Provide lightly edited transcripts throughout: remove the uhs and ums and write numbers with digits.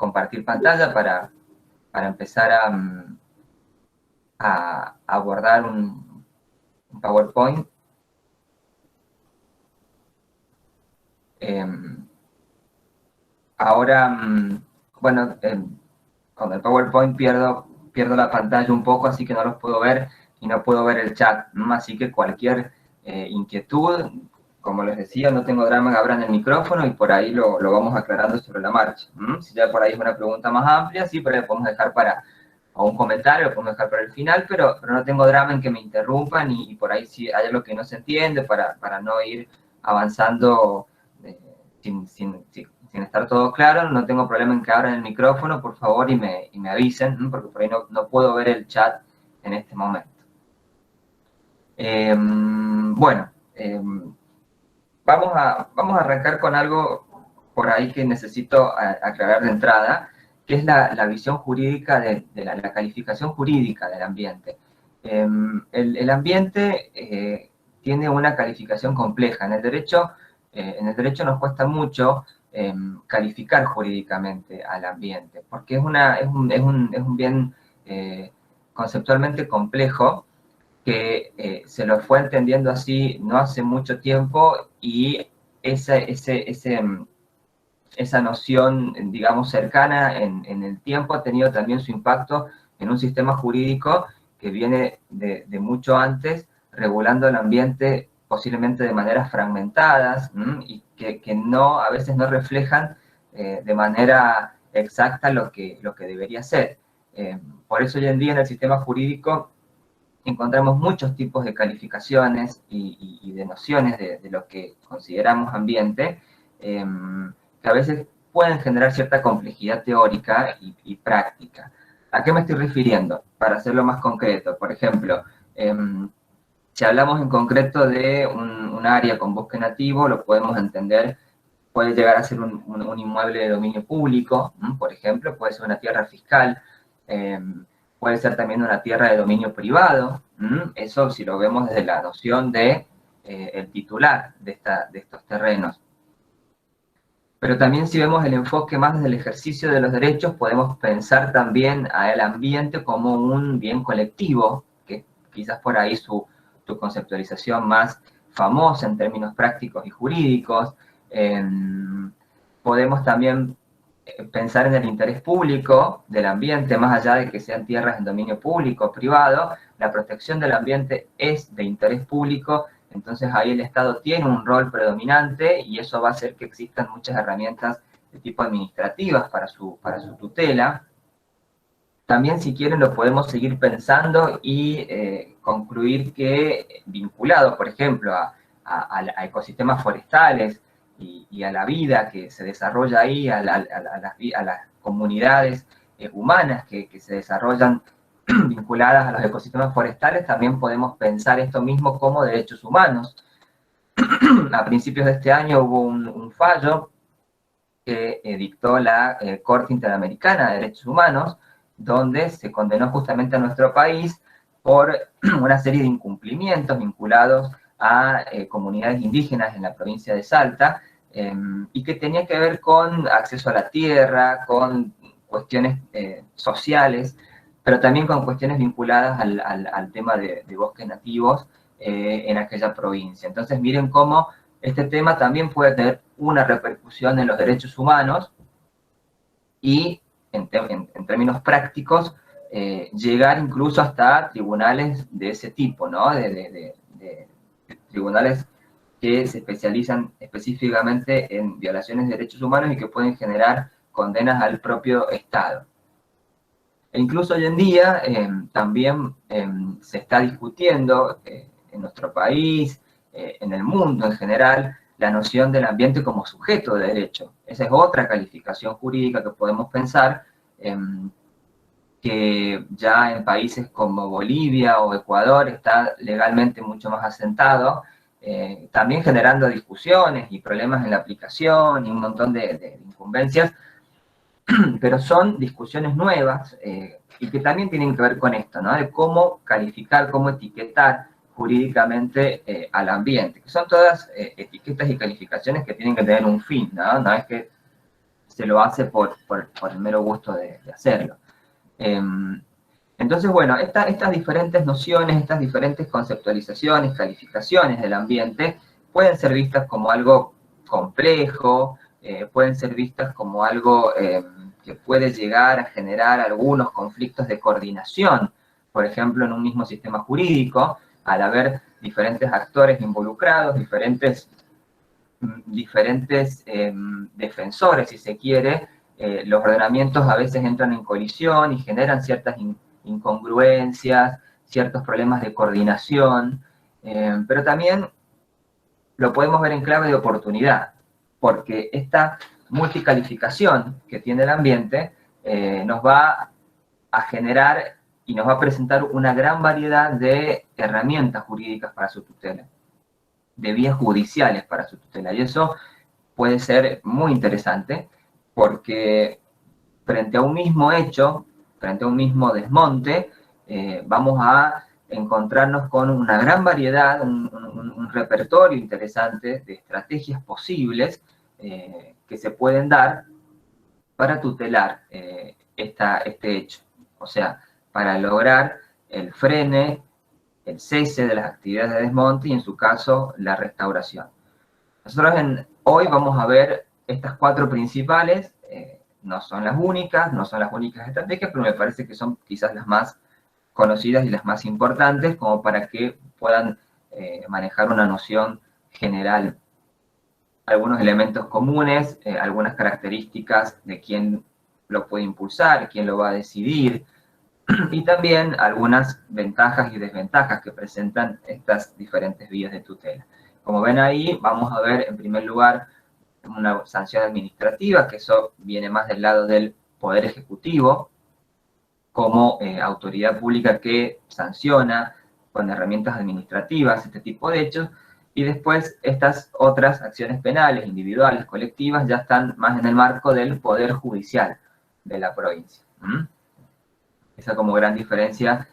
compartir pantalla para empezar a abordar un PowerPoint. Ahora, bueno, con el PowerPoint pierdo la pantalla un poco, así que no los puedo ver y no puedo ver el chat. Así que cualquier inquietud, como les decía, no tengo drama en abrir el micrófono y por ahí lo vamos aclarando sobre la marcha. Si ya por ahí es una pregunta más amplia, sí, pero la podemos dejar para un comentario, lo podemos dejar para el final, pero no tengo drama en que me interrumpan y por ahí si hay algo que no se entiende para no ir avanzando sin estar todo claro. No tengo problema en que abran el micrófono, por favor, y me avisen, porque por ahí no puedo ver el chat en este momento. Bueno, vamos a arrancar con algo por ahí que necesito aclarar de entrada, que es la visión jurídica de la calificación jurídica del ambiente. El ambiente tiene una calificación compleja. En el derecho nos cuesta mucho calificar jurídicamente al ambiente, porque es un bien conceptualmente complejo, que se lo fue entendiendo así no hace mucho tiempo, y esa noción, digamos, cercana en el tiempo ha tenido también su impacto en un sistema jurídico que viene de mucho antes, regulando el ambiente posiblemente de maneras fragmentadas, y que a veces no reflejan de manera exacta lo que debería ser. Por eso hoy en día en el sistema jurídico encontramos muchos tipos de calificaciones y de nociones de lo que consideramos ambiente, que a veces pueden generar cierta complejidad teórica y práctica. ¿A qué me estoy refiriendo? Para hacerlo más concreto, por ejemplo, si hablamos en concreto de un área con bosque nativo, lo podemos entender, puede llegar a ser un inmueble de dominio público, por ejemplo, puede ser una tierra fiscal, puede ser también una tierra de dominio privado. Eso si lo vemos desde la noción de el titular de estos terrenos. Pero también si vemos el enfoque más desde el ejercicio de los derechos, podemos pensar también al ambiente como un bien colectivo, que quizás por ahí su conceptualización más famosa en términos prácticos y jurídicos. Podemos también pensar en el interés público del ambiente, más allá de que sean tierras en dominio público o privado. La protección del ambiente es de interés público, entonces ahí el Estado tiene un rol predominante y eso va a hacer que existan muchas herramientas de tipo administrativas para su tutela. También, si quieren, lo podemos seguir pensando y concluir que, vinculado, por ejemplo, a ecosistemas forestales y a la vida que se desarrolla ahí, a las comunidades humanas que se desarrollan vinculadas a los ecosistemas forestales, también podemos pensar esto mismo como derechos humanos. A principios de este año hubo un fallo que dictó la Corte Interamericana de Derechos Humanos, donde se condenó justamente a nuestro país por una serie de incumplimientos vinculados a comunidades indígenas en la provincia de Salta, y que tenía que ver con acceso a la tierra, con cuestiones sociales, pero también con cuestiones vinculadas al tema de bosques nativos en aquella provincia. Entonces miren cómo este tema también puede tener una repercusión en los derechos humanos y, en términos prácticos, llegar incluso hasta tribunales de ese tipo, ¿no? De tribunales que se especializan específicamente en violaciones de derechos humanos y que pueden generar condenas al propio Estado. E incluso hoy en día también se está discutiendo en nuestro país, en el mundo en general, la noción del ambiente como sujeto de derecho. Esa es otra calificación jurídica que podemos pensar, que ya en países como Bolivia o Ecuador está legalmente mucho más asentado, también generando discusiones y problemas en la aplicación y un montón de incumbencias, pero son discusiones nuevas y que también tienen que ver con esto, ¿no? De cómo calificar, cómo etiquetar jurídicamente al ambiente, que son todas etiquetas y calificaciones que tienen que tener un fin, ¿no? No es que se lo hace por el mero gusto de hacerlo. Entonces, bueno, estas diferentes nociones, estas diferentes conceptualizaciones, calificaciones del ambiente, pueden ser vistas como algo complejo, pueden ser vistas como algo que puede llegar a generar algunos conflictos de coordinación, por ejemplo, en un mismo sistema jurídico, al haber diferentes actores involucrados, diferentes defensores, si se quiere, los ordenamientos a veces entran en colisión y generan ciertas incongruencias, ciertos problemas de coordinación, pero también lo podemos ver en clave de oportunidad, porque esta multicalificación que tiene el ambiente nos va a generar y nos va a presentar una gran variedad de herramientas jurídicas para su tutela, de vías judiciales para su tutela, y eso puede ser muy interesante, porque frente a un mismo hecho, frente a un mismo desmonte, vamos a encontrarnos con una gran variedad, un repertorio interesante de estrategias posibles que se pueden dar para tutelar este hecho. O sea, para lograr el frene, el cese de las actividades de desmonte y, en su caso, la restauración. Nosotros hoy vamos a ver estas 4 principales. No son las únicas estrategias, pero me parece que son quizás las más conocidas y las más importantes como para que puedan manejar una noción general. Algunos elementos comunes, algunas características de quién lo puede impulsar, quién lo va a decidir, y también algunas ventajas y desventajas que presentan estas diferentes vías de tutela. Como ven ahí, vamos a ver en primer lugar una sanción administrativa, que eso viene más del lado del Poder Ejecutivo, como autoridad pública que sanciona con herramientas administrativas este tipo de hechos, y después estas otras acciones penales, individuales, colectivas, ya están más en el marco del Poder Judicial de la provincia. Esa como gran diferencia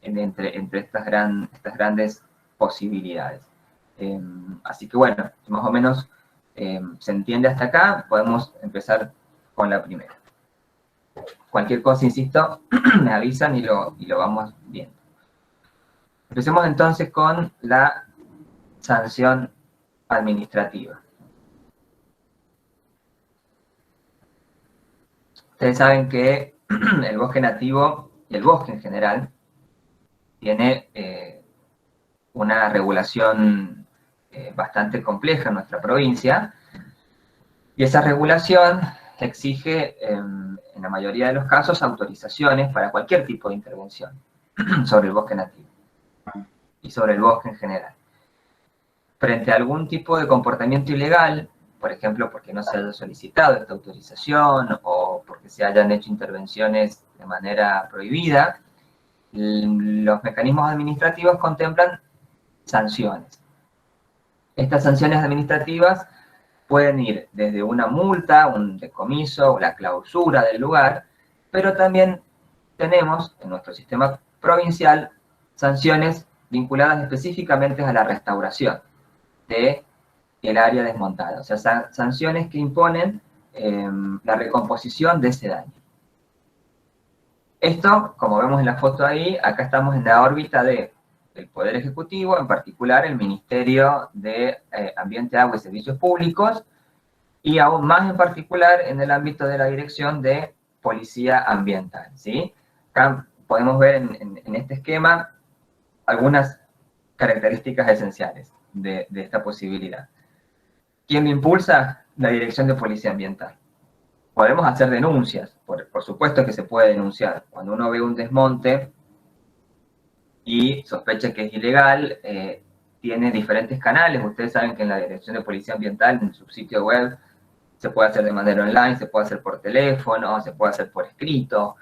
entre estas grandes posibilidades. Así que bueno, más o menos se entiende hasta acá, podemos empezar con la primera. Cualquier cosa, insisto, me avisan y lo vamos viendo. Empecemos entonces con la sanción administrativa. Ustedes saben que el bosque nativo y el bosque en general tiene una regulación bastante compleja en nuestra provincia, y esa regulación exige, en la mayoría de los casos, autorizaciones para cualquier tipo de intervención sobre el bosque nativo y sobre el bosque en general. Frente a algún tipo de comportamiento ilegal, por ejemplo, porque no se haya solicitado esta autorización o porque se hayan hecho intervenciones de manera prohibida, los mecanismos administrativos contemplan sanciones. Estas sanciones administrativas pueden ir desde una multa, un decomiso o la clausura del lugar, pero también tenemos en nuestro sistema provincial sanciones vinculadas específicamente a la restauración del área desmontada. O sea, sanciones que imponen la recomposición de ese daño. Esto, como vemos en la foto ahí, acá estamos en la órbita del Poder Ejecutivo, en particular el Ministerio de Ambiente, Agua y Servicios Públicos, y aún más en particular en el ámbito de la Dirección de Policía Ambiental, ¿sí? Acá podemos ver en este esquema algunas características esenciales de esta posibilidad. ¿Quién lo impulsa? La Dirección de Policía Ambiental. Podemos hacer denuncias, por supuesto que se puede denunciar. Cuando uno ve un desmonte y sospecha que es ilegal, tiene diferentes canales. Ustedes saben que en la Dirección de Policía Ambiental, en su sitio web, se puede hacer de manera online, se puede hacer por teléfono, se puede hacer por escrito.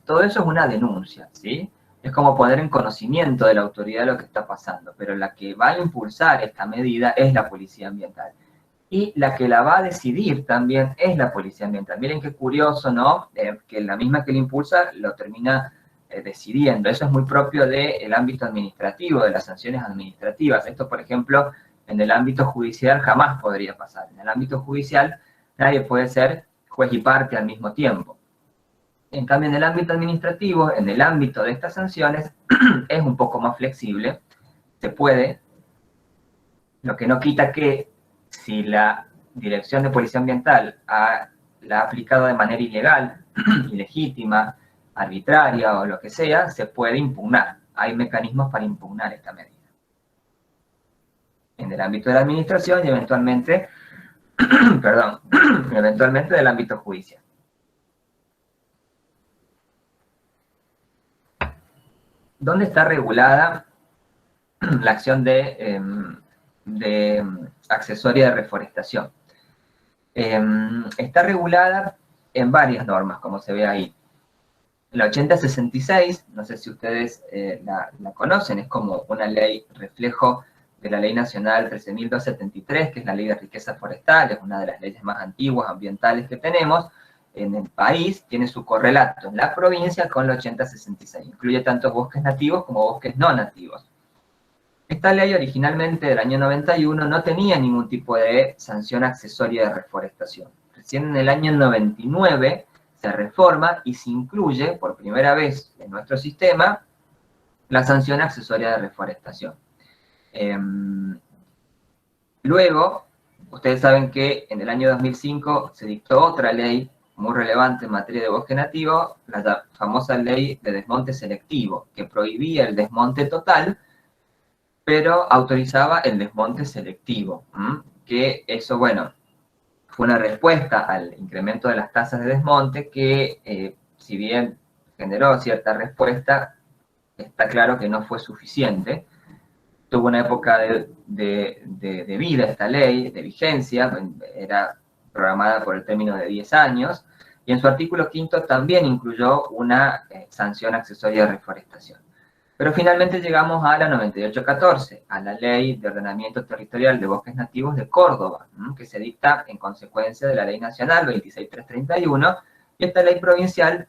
Todo eso es una denuncia, ¿sí? Es como poner en conocimiento de la autoridad lo que está pasando, pero la que va a impulsar esta medida es la Policía Ambiental. Y la que la va a decidir también es la Policía Ambiental. Miren qué curioso, ¿no? Que la misma que la impulsa lo termina decidiendo. Eso es muy propio del ámbito administrativo, de las sanciones administrativas. Esto, por ejemplo, en el ámbito judicial jamás podría pasar. En el ámbito judicial Nadie puede ser juez y parte al mismo tiempo. En cambio, en el ámbito administrativo, en el ámbito de estas sanciones, es un poco más flexible, se puede, lo que no quita que si la Dirección de Policía Ambiental la ha aplicado de manera ilegal, ilegítima, arbitraria o lo que sea, se puede impugnar. Hay mecanismos para impugnar esta medida. En el ámbito de la administración y eventualmente, perdón, eventualmente del ámbito judicial. ¿Dónde está regulada la acción de accesoria de reforestación? Está regulada en varias normas, como se ve ahí. La 8066, no sé si ustedes la conocen, es como una ley reflejo de la Ley Nacional 13.273, que es la Ley de Riqueza Forestal, es una de las leyes más antiguas ambientales que tenemos en el país, tiene su correlato en la provincia con la 8066. Incluye tanto bosques nativos como bosques no nativos. Esta ley originalmente del año 91 no tenía ningún tipo de sanción accesoria de reforestación. Recién en el año 99 se reforma y se incluye por primera vez en nuestro sistema la sanción accesoria de reforestación. Luego, ustedes saben que en el año 2005 se dictó otra ley muy relevante en materia de bosque nativo, la famosa ley de desmonte selectivo, que prohibía el desmonte total, pero autorizaba el desmonte selectivo, que eso, bueno, fue una respuesta al incremento de las tasas de desmonte que, si bien generó cierta respuesta, está claro que no fue suficiente. Tuvo una época de vida esta ley, de vigencia, era programada por el término de 10 años, y en su artículo 5 también incluyó una sanción accesoria de reforestación. Pero finalmente llegamos a la 9814, a la Ley de Ordenamiento Territorial de Bosques Nativos de Córdoba, que se dicta en consecuencia de la Ley Nacional 26331, y esta ley provincial,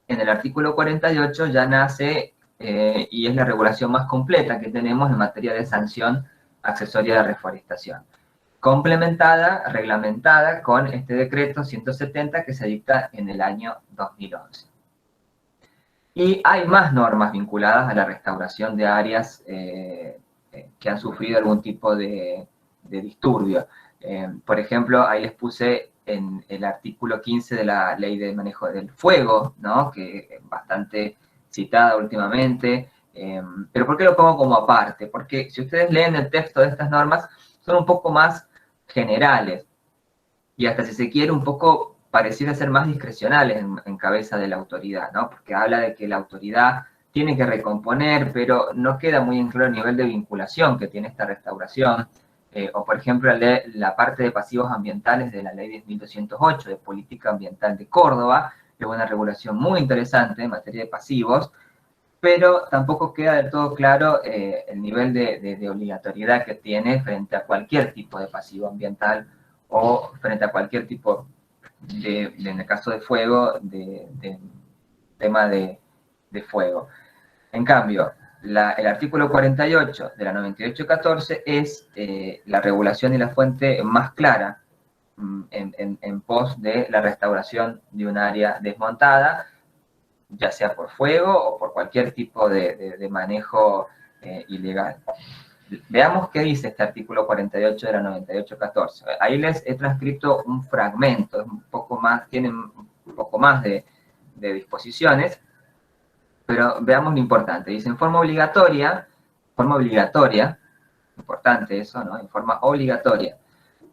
en el artículo 48, ya nace y es la regulación más completa que tenemos en materia de sanción accesoria de reforestación, complementada, reglamentada con este decreto 170 que se dicta en el año 2011. Y hay más normas vinculadas a la restauración de áreas que han sufrido algún tipo de disturbio. Por ejemplo, ahí les puse en el artículo 15 de la Ley de Manejo del Fuego, ¿no? Que es bastante citada últimamente. Pero ¿por qué lo pongo como aparte? Porque si ustedes leen el texto de estas normas, son un poco más generales y hasta, si se quiere, un poco pareciera ser más discrecionales en cabeza de la autoridad, ¿no? Porque habla de que la autoridad tiene que recomponer, pero no queda muy en claro el nivel de vinculación que tiene esta restauración. O, por ejemplo, la parte de pasivos ambientales de la Ley 10.208 de Política Ambiental de Córdoba, que es una regulación muy interesante en materia de pasivos, pero tampoco queda del todo claro el nivel de obligatoriedad que tiene frente a cualquier tipo de pasivo ambiental o frente a cualquier tipo en el caso de fuego, de tema de fuego. En cambio, el artículo 48 de la 9814 es la regulación y la fuente más clara en pos de la restauración de un área desmontada, ya sea por fuego o por cualquier tipo de manejo ilegal. Veamos qué dice este artículo 48 de la 9814. Ahí les he transcrito un fragmento, es un poco más, tienen un poco más de disposiciones, pero veamos lo importante. Dice, en forma obligatoria, importante eso, ¿no? En forma obligatoria,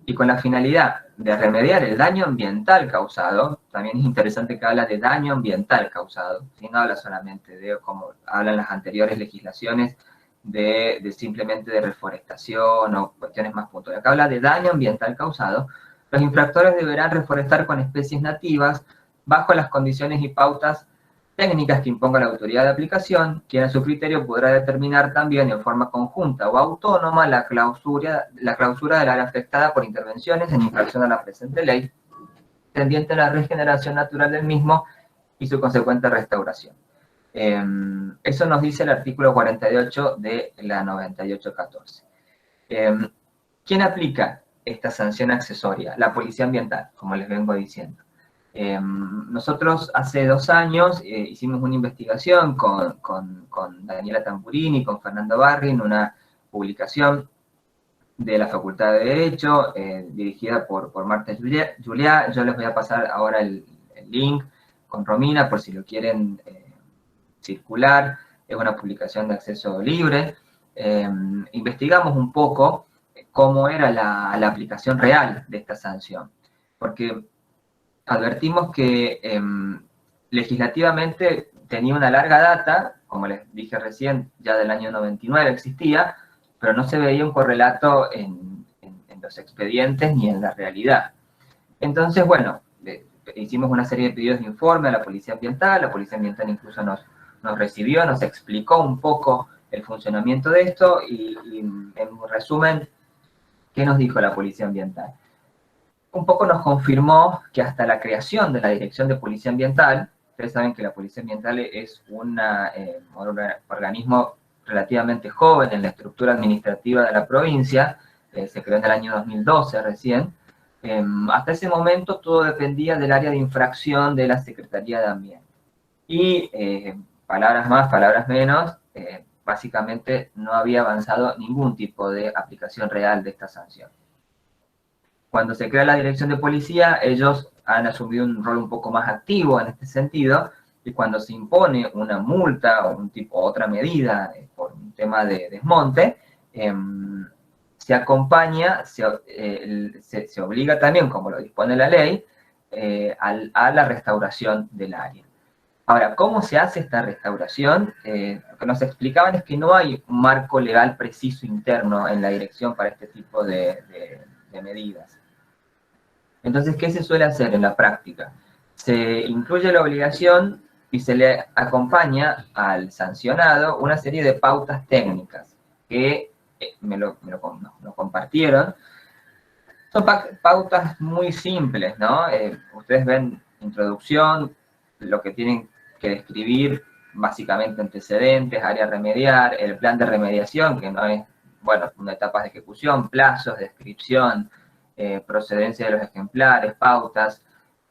y con la finalidad de remediar el daño ambiental causado, también es interesante que habla de daño ambiental causado, ¿sí? No habla solamente de, como hablan las anteriores legislaciones, de simplemente de reforestación o cuestiones más puntuales. Acá habla de daño ambiental causado. Los infractores deberán reforestar con especies nativas bajo las condiciones y pautas técnicas que imponga la autoridad de aplicación, quien a su criterio podrá determinar también en forma conjunta o autónoma la clausura del área afectada por intervenciones en infracción a la presente ley, tendiente a la regeneración natural del mismo y su consecuente restauración. Eso nos dice el artículo 48 de la 9814. ¿Quién aplica esta sanción accesoria? La policía ambiental, como les vengo diciendo. Nosotros hace 2 años hicimos una investigación con Daniela Tamburini, con Fernando Barri, en una publicación de la Facultad de Derecho, dirigida por Marta Juliá. Yo les voy a pasar ahora el link con Romina, por si lo quieren circular. Es una publicación de acceso libre. Investigamos un poco cómo era la aplicación real de esta sanción, porque advertimos que legislativamente tenía una larga data, como les dije recién, ya del año 99 existía, pero no se veía un correlato en los expedientes ni en la realidad. Entonces, bueno, hicimos una serie de pedidos de informe a la Policía Ambiental incluso nos recibió, nos explicó un poco el funcionamiento de esto y en resumen, ¿qué nos dijo la Policía Ambiental? Un poco nos confirmó que hasta la creación de la Dirección de Policía Ambiental, ustedes saben que la Policía Ambiental es un organismo relativamente joven en la estructura administrativa de la provincia, se creó en el año 2012 recién, hasta ese momento todo dependía del área de infracción de la Secretaría de Ambiente. Y palabras más, palabras menos, básicamente no había avanzado ningún tipo de aplicación real de esta sanción. Cuando se crea la dirección de policía, ellos han asumido un rol un poco más activo en este sentido, y cuando se impone una multa o otra medida por un tema de desmonte, se acompaña, se obliga también, como lo dispone la ley, a la restauración del área. Ahora, ¿cómo se hace esta restauración? Lo que nos explicaban es que no hay un marco legal preciso interno en la dirección para este tipo de medidas. Entonces, ¿qué se suele hacer en la práctica? Se incluye la obligación y se le acompaña al sancionado una serie de pautas técnicas que me lo compartieron. Son pautas muy simples, ¿no? Ustedes ven introducción, lo que tienen que describir, básicamente antecedentes, área a remediar, el plan de remediación, que no es, bueno, etapas de ejecución, plazos, descripción, procedencia de los ejemplares, pautas,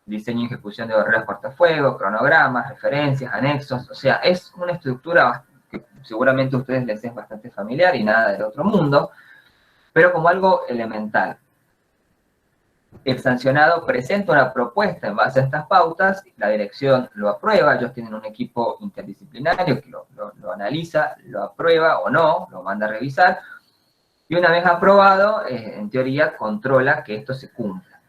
diseño y ejecución de barreras cortafuegos, cronogramas, referencias, anexos, o sea, es una estructura que seguramente a ustedes les es bastante familiar y nada del otro mundo, pero como algo elemental. El sancionado presenta una propuesta en base a estas pautas, la dirección lo aprueba, ellos tienen un equipo interdisciplinario que lo analiza, lo aprueba o no, lo manda a revisar, y una vez aprobado, en teoría, controla que esto se cumpla.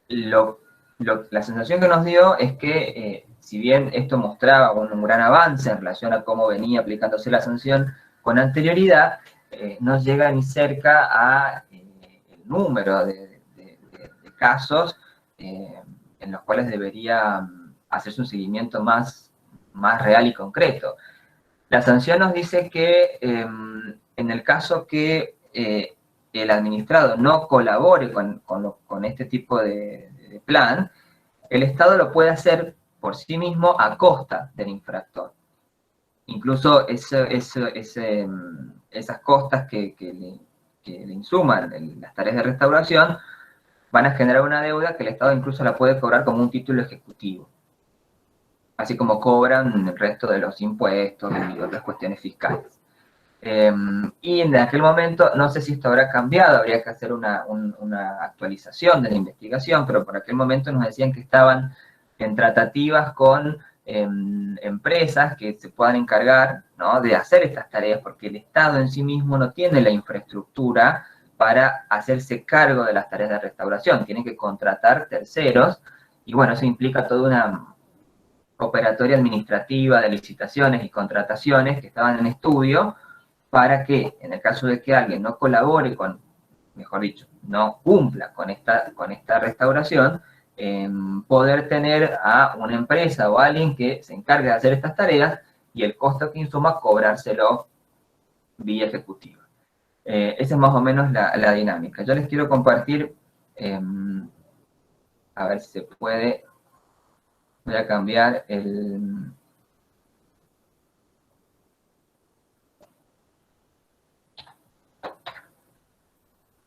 La sensación que nos dio es que, si bien esto mostraba un gran avance en relación a cómo venía aplicándose la sanción con anterioridad, no llega ni cerca a el número de casos en los cuales debería hacerse un seguimiento más real y concreto. La sanción nos dice que en el caso que el administrado no colabore con este tipo de plan, el Estado lo puede hacer por sí mismo a costa del infractor. Incluso esas costas que le insuman en las tareas de restauración van a generar una deuda que el Estado incluso la puede cobrar como un título ejecutivo, así como cobran el resto de los impuestos y otras cuestiones fiscales. Y en aquel momento, no sé si esto habrá cambiado, habría que hacer una actualización de la investigación, pero por aquel momento nos decían que estaban en tratativas con empresas que se puedan encargar, ¿no?, de hacer estas tareas, porque el Estado en sí mismo no tiene la infraestructura para hacerse cargo de las tareas de restauración, tiene que contratar terceros, y bueno, eso implica toda una operatoria administrativa de licitaciones y contrataciones que estaban en estudio, para que, en el caso de que alguien no colabore con, mejor dicho, no cumpla con esta restauración, poder tener a una empresa o a alguien que se encargue de hacer estas tareas y el costo que insuma cobrárselo vía ejecutiva. Esa es más o menos la dinámica. Yo les quiero compartir, a ver si se puede, voy a cambiar el...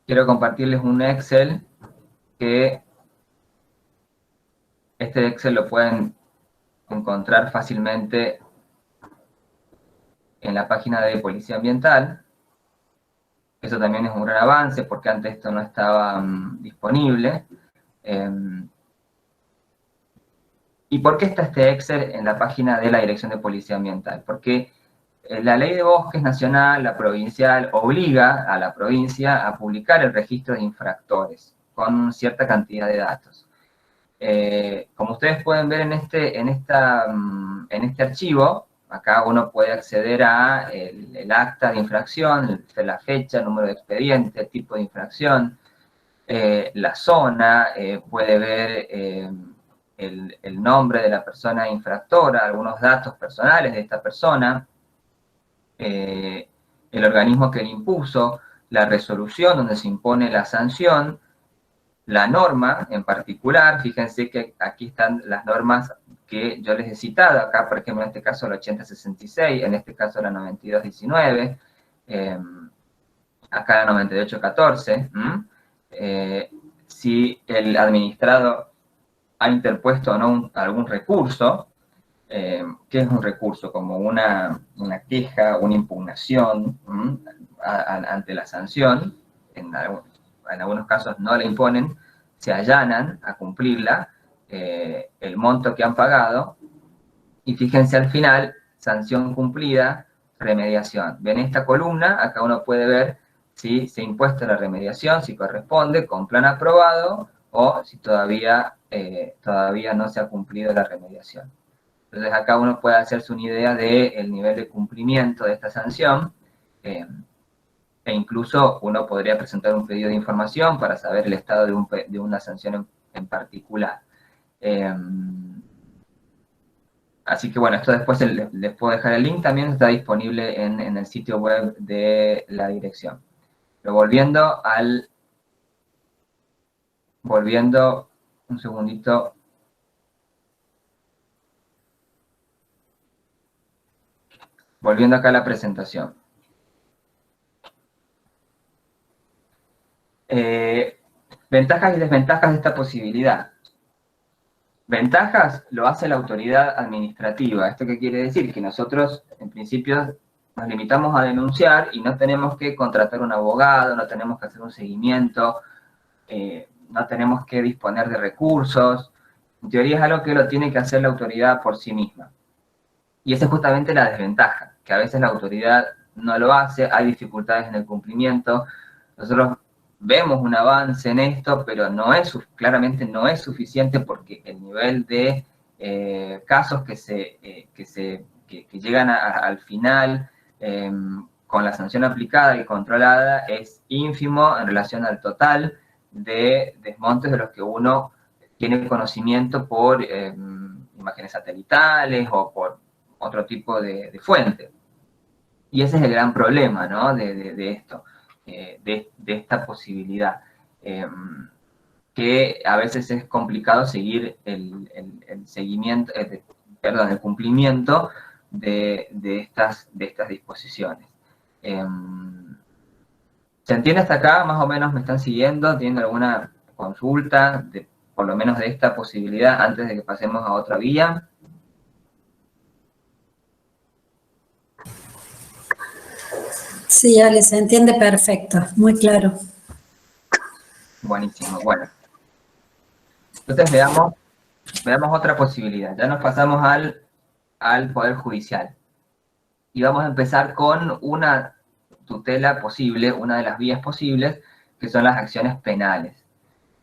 quiero compartirles un Excel que este Excel lo pueden encontrar fácilmente en la página de Policía Ambiental. Eso también es un gran avance porque antes esto no estaba disponible. ¿Y por qué está este Excel en la página de la Dirección de Policía Ambiental? Porque la Ley de Bosques Nacional, la provincial, obliga a la provincia a publicar el registro de infractores con cierta cantidad de datos. Como ustedes pueden ver en este archivo, acá uno puede acceder a el acta de infracción, la fecha, el número de expediente, el tipo de infracción, la zona, puede ver el nombre de la persona infractora, algunos datos personales de esta persona, el organismo que le impuso, la resolución donde se impone la sanción, la norma en particular. Fíjense que aquí están las normas que yo les he citado, acá por ejemplo en este caso la 8066, en este caso la 9219, acá la 9814, si el administrado ha interpuesto o no algún recurso. ¿Qué es un recurso? Como una queja, una impugnación ante la sanción. En algunos casos no la imponen, se allanan a cumplirla, el monto que han pagado, y fíjense al final, sanción cumplida, remediación. Ven esta columna, acá uno puede ver si se ha impuesto la remediación, si corresponde, con plan aprobado, o si todavía no se ha cumplido la remediación. Entonces acá uno puede hacerse una idea del nivel de cumplimiento de esta sanción, e incluso uno podría presentar un pedido de información para saber el estado de una sanción en particular. Así que bueno, esto después les puedo dejar el link, también está disponible en el sitio web de la dirección. Pero volviendo un segundito. Volviendo acá a la presentación. Ventajas y desventajas de esta posibilidad. Ventajas lo hace la autoridad administrativa. ¿Esto qué quiere decir? Que nosotros, en principio, nos limitamos a denunciar y no tenemos que contratar un abogado, no tenemos que hacer un seguimiento, no tenemos que disponer de recursos. En teoría es algo que lo tiene que hacer la autoridad por sí misma. Y esa es justamente la desventaja, que a veces la autoridad no lo hace, hay dificultades en el cumplimiento. Nosotros vemos un avance en esto, pero claramente no es suficiente porque el nivel de casos que llegan al final con la sanción aplicada y controlada es ínfimo en relación al total de desmontes de los que uno tiene conocimiento por imágenes satelitales o por otro tipo de fuente. Y ese es el gran problema, ¿no? de esto. De esta posibilidad, que a veces es complicado seguir el seguimiento, el cumplimiento de estas disposiciones. ¿Se entiende hasta acá? Más o menos me están siguiendo, ¿tienen alguna consulta, por lo menos de esta posibilidad, antes de que pasemos a otra vía? Sí, Ale, se entiende perfecto, muy claro. Buenísimo, bueno. Entonces veamos otra posibilidad. Ya nos pasamos al Poder Judicial. Y vamos a empezar con una tutela posible, una de las vías posibles, que son las acciones penales.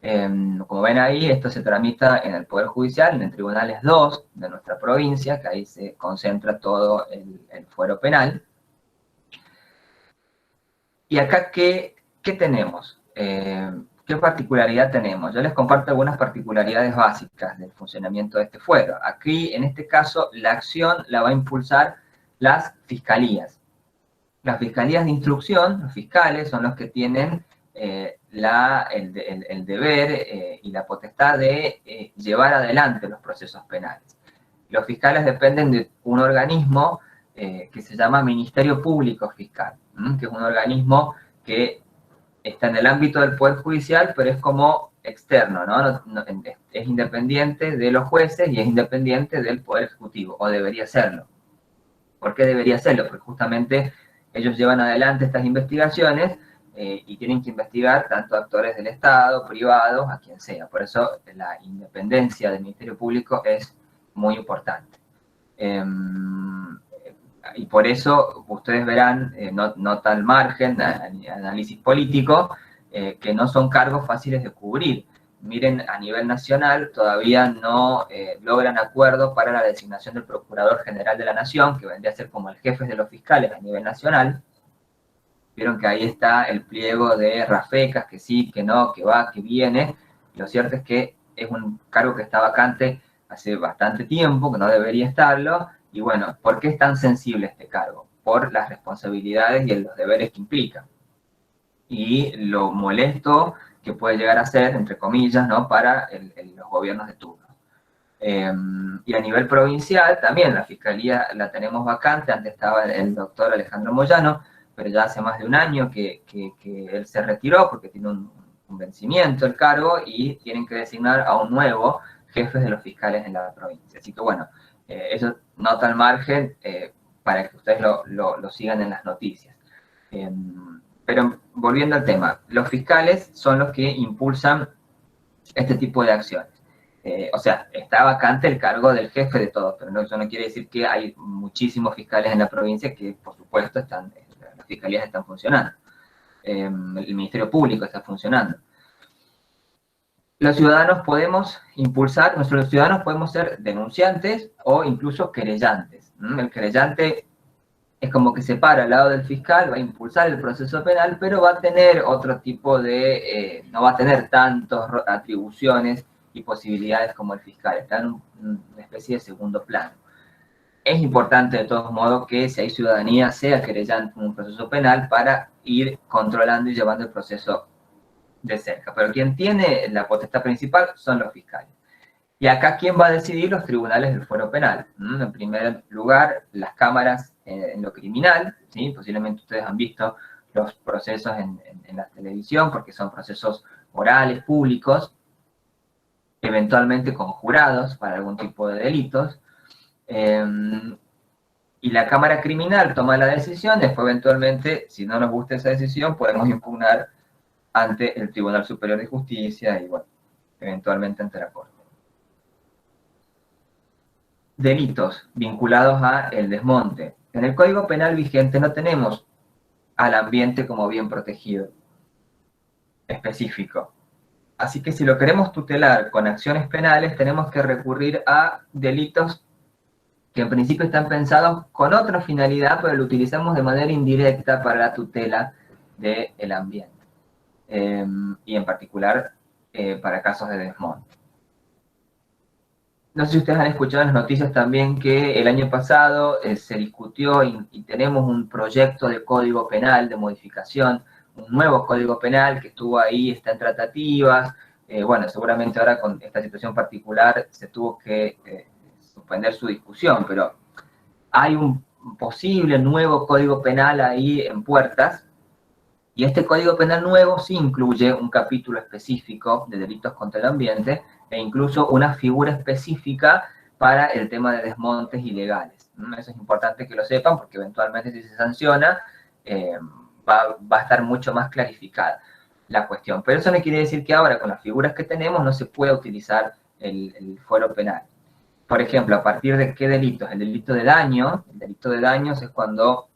Como ven ahí, esto se tramita en el Poder Judicial, en el Tribunales 2 de nuestra provincia, que ahí se concentra todo el fuero penal. Y acá, ¿qué tenemos? ¿Qué particularidad tenemos? Yo les comparto algunas particularidades básicas del funcionamiento de este fuero. Aquí, en este caso, la acción la va a impulsar las fiscalías. Las fiscalías de instrucción, los fiscales, son los que tienen el deber y la potestad de llevar adelante los procesos penales. Los fiscales dependen de un organismo que se llama Ministerio Público Fiscal, que es un organismo que está en el ámbito del Poder Judicial, pero es como externo, ¿no? Es independiente de los jueces y es independiente del Poder Ejecutivo, o debería serlo. ¿Por qué debería serlo? Porque justamente ellos llevan adelante estas investigaciones y tienen que investigar tanto actores del Estado, privados, a quien sea. Por eso la independencia del Ministerio Público es muy importante. Y por eso ustedes verán, nota al margen, análisis político, que no son cargos fáciles de cubrir. Miren, a nivel nacional todavía no logran acuerdo para la designación del Procurador General de la Nación, que vendría a ser como el jefe de los fiscales a nivel nacional. Vieron que ahí está el pliego de rafecas, que sí, que no, que va, que viene. Lo cierto es que es un cargo que está vacante hace bastante tiempo, que no debería estarlo. Y bueno, ¿por qué es tan sensible este cargo? Por las responsabilidades y los deberes que implica. Y lo molesto que puede llegar a ser, entre comillas, ¿no? Para los gobiernos de turno. Y a nivel provincial también la fiscalía la tenemos vacante. Antes estaba el doctor Alejandro Moyano, pero ya hace más de un año que él se retiró porque tiene un vencimiento el cargo y tienen que designar a un nuevo jefe de los fiscales en la provincia. Así que bueno, eso nota al margen para que ustedes lo sigan en las noticias. Pero volviendo al tema, los fiscales son los que impulsan este tipo de acciones. O sea, está vacante el cargo del jefe de todos, pero eso no quiere decir que hay muchísimos fiscales en la provincia que, por supuesto, las fiscalías están funcionando. El Ministerio Público está funcionando. Los ciudadanos podemos impulsar, nuestros ciudadanos podemos ser denunciantes o incluso querellantes. El querellante es como que se para al lado del fiscal, va a impulsar el proceso penal, pero va a tener otro tipo de, no va a tener tantas atribuciones y posibilidades como el fiscal, está en una especie de segundo plano. Es importante de todos modos que si hay ciudadanía sea querellante en un proceso penal para ir controlando y llevando el proceso de cerca, pero quien tiene la potestad principal son los fiscales. Y acá, ¿quién va a decidir? Los tribunales del fuero penal. En primer lugar, las cámaras en lo criminal, ¿sí? Posiblemente ustedes han visto los procesos en la televisión, porque son procesos orales, públicos, eventualmente con jurados para algún tipo de delitos. Y la Cámara Criminal toma la decisión, después eventualmente, si no nos gusta esa decisión, podemos impugnar ante el Tribunal Superior de Justicia y, bueno, eventualmente ante la Corte. Delitos vinculados al desmonte. En el Código Penal vigente no tenemos al ambiente como bien protegido, específico. Así que si lo queremos tutelar con acciones penales, tenemos que recurrir a delitos que en principio están pensados con otra finalidad, pero lo utilizamos de manera indirecta para la tutela del ambiente. Y en particular para casos de desmonte. No sé si ustedes han escuchado en las noticias también que el año pasado se discutió y tenemos un proyecto de código penal de modificación, un nuevo código penal que estuvo ahí, está en tratativas. Bueno, seguramente ahora con esta situación particular se tuvo que suspender su discusión, pero hay un posible nuevo código penal ahí en puertas. Y este Código Penal nuevo sí incluye un capítulo específico de delitos contra el ambiente e incluso una figura específica para el tema de desmontes ilegales. Eso es importante que lo sepan porque eventualmente si se sanciona va a estar mucho más clarificada la cuestión. Pero eso no quiere decir que ahora con las figuras que tenemos no se pueda utilizar el fuero penal. Por ejemplo, ¿a partir de qué delitos? El delito de daño. El delito de daños es cuando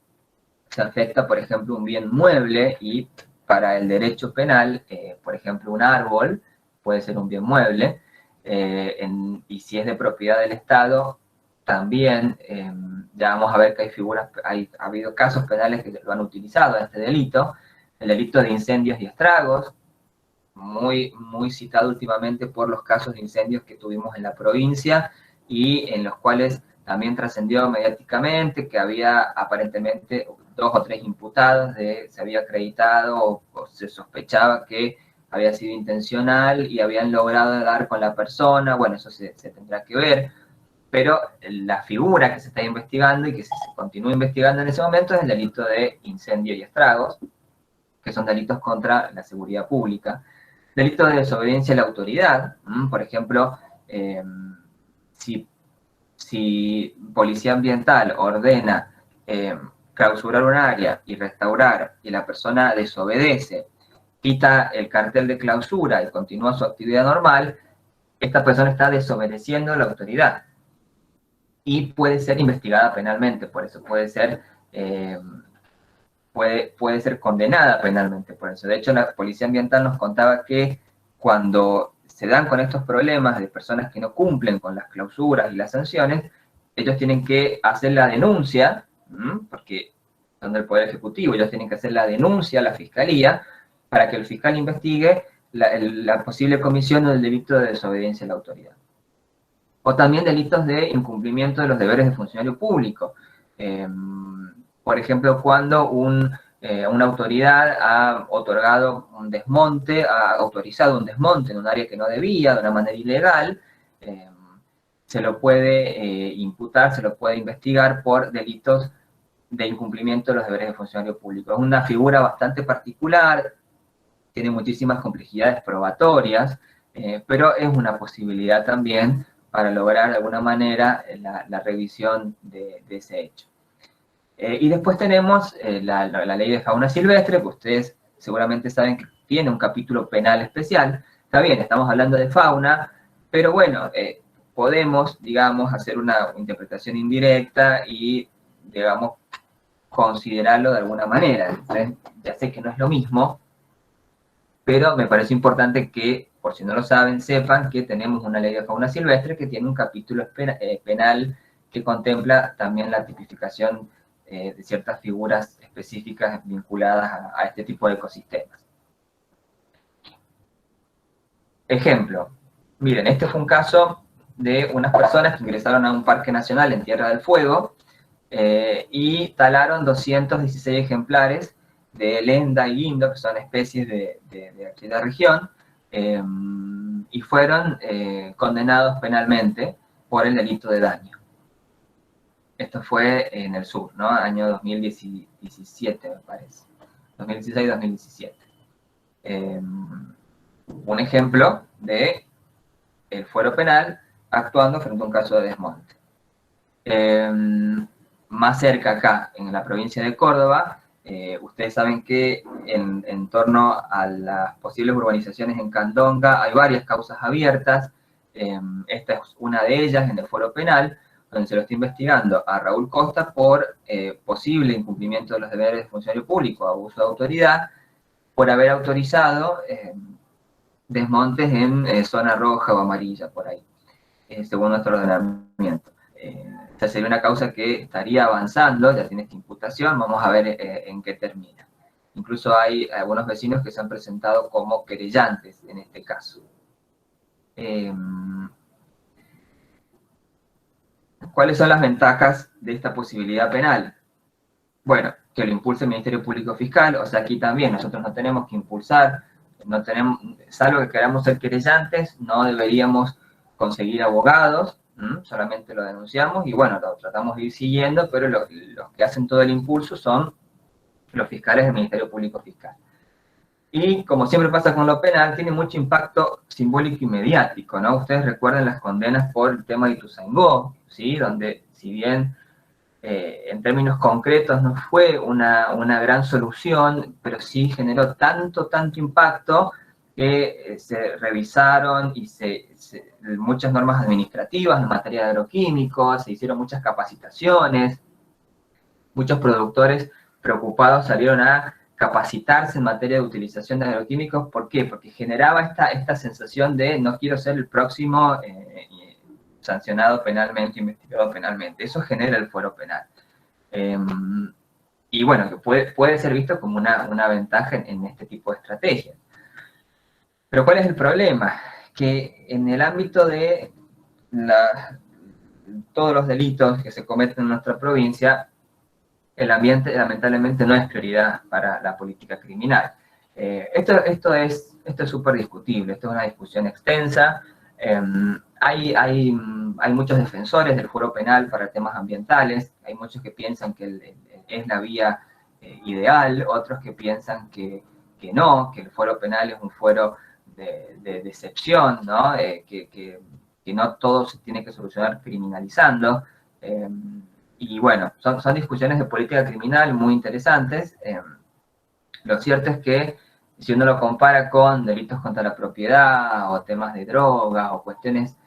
se afecta, por ejemplo, un bien mueble y para el derecho penal, por ejemplo, un árbol puede ser un bien mueble y si es de propiedad del Estado, también ya vamos a ver que ha habido casos penales que lo han utilizado este delito, el delito de incendios y estragos, muy citado últimamente por los casos de incendios que tuvimos en la provincia y en los cuales también trascendió mediáticamente que había aparentemente 2 o 3 imputados, se había acreditado o se sospechaba que había sido intencional y habían logrado dar con la persona. Bueno, eso se tendrá que ver, pero la figura que se está investigando y que se continúa investigando en ese momento es el delito de incendio y estragos. que son delitos contra la seguridad pública. Delito de desobediencia a la autoridad, por ejemplo, si policía ambiental ordena clausurar un área y restaurar y la persona desobedece, quita el cartel de clausura y continúa su actividad normal, esta persona está desobedeciendo a la autoridad y puede ser investigada penalmente, por eso puede ser condenada penalmente por eso. De hecho, la Policía Ambiental nos contaba que cuando se dan con estos problemas de personas que no cumplen con las clausuras y las sanciones, ellos tienen que hacer la denuncia, porque son del Poder Ejecutivo, ellos tienen que hacer la denuncia a la Fiscalía para que el fiscal investigue la posible comisión del delito de desobediencia a la autoridad. O también delitos de incumplimiento de los deberes de funcionario público. Por ejemplo, cuando una autoridad ha otorgado un desmonte, ha autorizado un desmonte en un área que no debía, de una manera ilegal, se lo puede imputar, se lo puede investigar por delitos de incumplimiento de los deberes de funcionario público. Es una figura bastante particular, tiene muchísimas complejidades probatorias, pero es una posibilidad también para lograr de alguna manera la revisión de ese hecho. Y después tenemos la ley de fauna silvestre, que ustedes seguramente saben que tiene un capítulo penal especial. Está bien, estamos hablando de fauna, pero bueno, podemos, digamos, hacer una interpretación indirecta y, digamos, considerarlo de alguna manera. Entonces, ya sé que no es lo mismo, pero me parece importante que, por si no lo saben, sepan que tenemos una ley de fauna silvestre que tiene un capítulo penal que contempla también la tipificación de ciertas figuras específicas vinculadas a este tipo de ecosistemas. Ejemplo, miren, este fue un caso de unas personas que ingresaron a un parque nacional en Tierra del Fuego y talaron 216 ejemplares de lenda y guindo, que son especies de aquí de la región, y fueron condenados penalmente por el delito de daño. Esto fue en el sur, ¿no? Año 2017, me parece. 2016-2017. Un ejemplo de el fuero penal actuando frente a un caso de desmonte. Más cerca acá, en la provincia de Córdoba, ustedes saben que en torno a las posibles urbanizaciones en Candonga hay varias causas abiertas. Esta es una de ellas en el fuero penal, donde se lo está investigando a Raúl Costa por posible incumplimiento de los deberes de funcionario público, abuso de autoridad, por haber autorizado desmontes en zona roja o amarilla, por ahí, según nuestro ordenamiento. Esta sería una causa que estaría avanzando, ya tiene esta imputación, vamos a ver en qué termina. Incluso hay algunos vecinos que se han presentado como querellantes en este caso. ¿Cuáles son las ventajas de esta posibilidad penal? Bueno, que lo impulse el Ministerio Público Fiscal, o sea, aquí también nosotros no tenemos que impulsar, no tenemos, salvo que queramos ser querellantes, no deberíamos conseguir abogados, solamente lo denunciamos y bueno, lo tratamos de ir siguiendo, pero los que hacen todo el impulso son los fiscales del Ministerio Público Fiscal. Y como siempre pasa con lo penal, tiene mucho impacto simbólico y mediático, ¿no? Ustedes recuerdan las condenas por el tema de Ituzaingó, ¿sí? Donde, si bien en términos concretos no fue una gran solución, pero sí generó tanto impacto que se revisaron y muchas normas administrativas en materia de agroquímicos, se hicieron muchas capacitaciones, muchos productores preocupados salieron a capacitarse en materia de utilización de agroquímicos. ¿Por qué? Porque generaba esta sensación de no quiero ser el próximo sancionado penalmente, investigado penalmente. Eso genera el fuero penal. Y bueno, que puede ser visto como una ventaja en este tipo de estrategias. Pero ¿cuál es el problema? Que en el ámbito de todos los delitos que se cometen en nuestra provincia, el ambiente lamentablemente no es prioridad para la política criminal. Esto es súper discutible, esto es una discusión extensa. Hay muchos defensores del fuero penal para temas ambientales, hay muchos que piensan que es la vía ideal, otros que piensan que no, que el fuero penal es un fuero de excepción, ¿no? Que no todo se tiene que solucionar criminalizando. Y bueno, son discusiones de política criminal muy interesantes. Lo cierto es que si uno lo compara con delitos contra la propiedad o temas de drogas o cuestiones,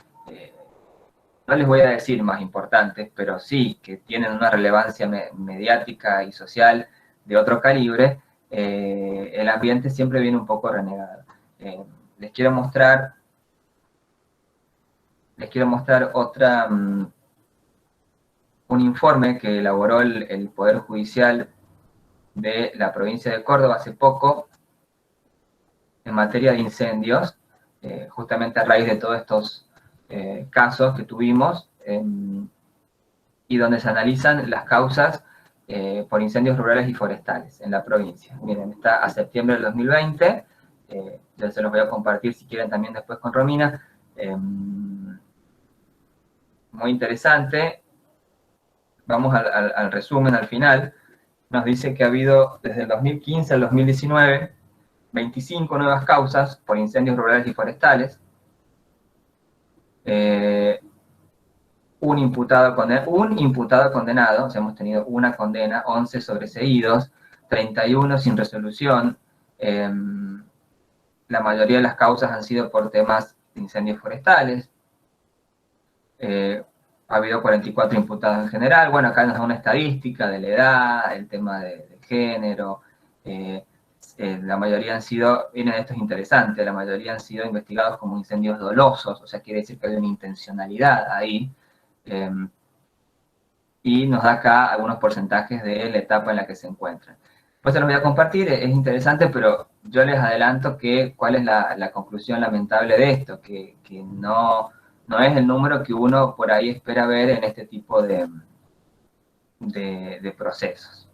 no les voy a decir más importantes, pero sí que tienen una relevancia mediática y social de otro calibre, el ambiente siempre viene un poco renegado. Les quiero mostrar otra, un informe que elaboró el Poder Judicial de la provincia de Córdoba hace poco en materia de incendios, justamente a raíz de todos estos casos que tuvimos, y donde se analizan las causas por incendios rurales y forestales en la provincia. Miren, está a septiembre del 2020, ya se los voy a compartir si quieren también después con Romina. Muy interesante. Vamos al resumen al final. Nos dice que ha habido desde el 2015 al 2019 25 nuevas causas por incendios rurales y forestales. Un imputado condenado, o sea, hemos tenido una condena, 11 sobreseídos, 31 sin resolución. La mayoría de las causas han sido por temas de incendios forestales. Ha habido 44 imputados en general. Bueno, acá nos da una estadística de la edad, el tema de género. La mayoría vienen estos interesantes, la mayoría han sido investigados como incendios dolosos, o sea, quiere decir que hay una intencionalidad ahí. Y nos da acá algunos porcentajes de la etapa en la que se encuentran. Pues se los voy a compartir, es interesante, pero yo les adelanto cuál es la conclusión lamentable de esto, que no es el número que uno por ahí espera ver en este tipo de procesos.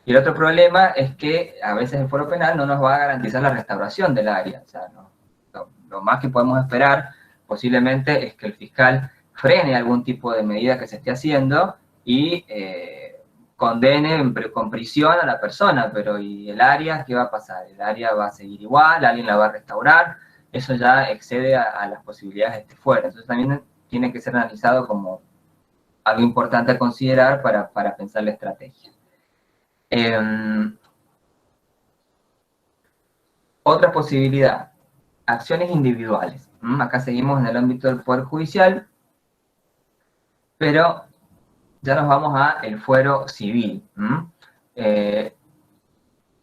Y el otro problema es que a veces el fuero penal no nos va a garantizar la restauración del área. O sea, lo más que podemos esperar posiblemente es que el fiscal frene algún tipo de medida que se esté haciendo y condene con prisión a la persona, pero ¿y el área qué va a pasar? ¿El área va a seguir igual? ¿Alguien la va a restaurar? Eso ya excede a las posibilidades de este fuero. Entonces también tiene que ser analizado como algo importante a considerar para pensar la estrategia. Otra posibilidad, acciones individuales. Acá seguimos en el ámbito del Poder Judicial, pero ya nos vamos al fuero civil.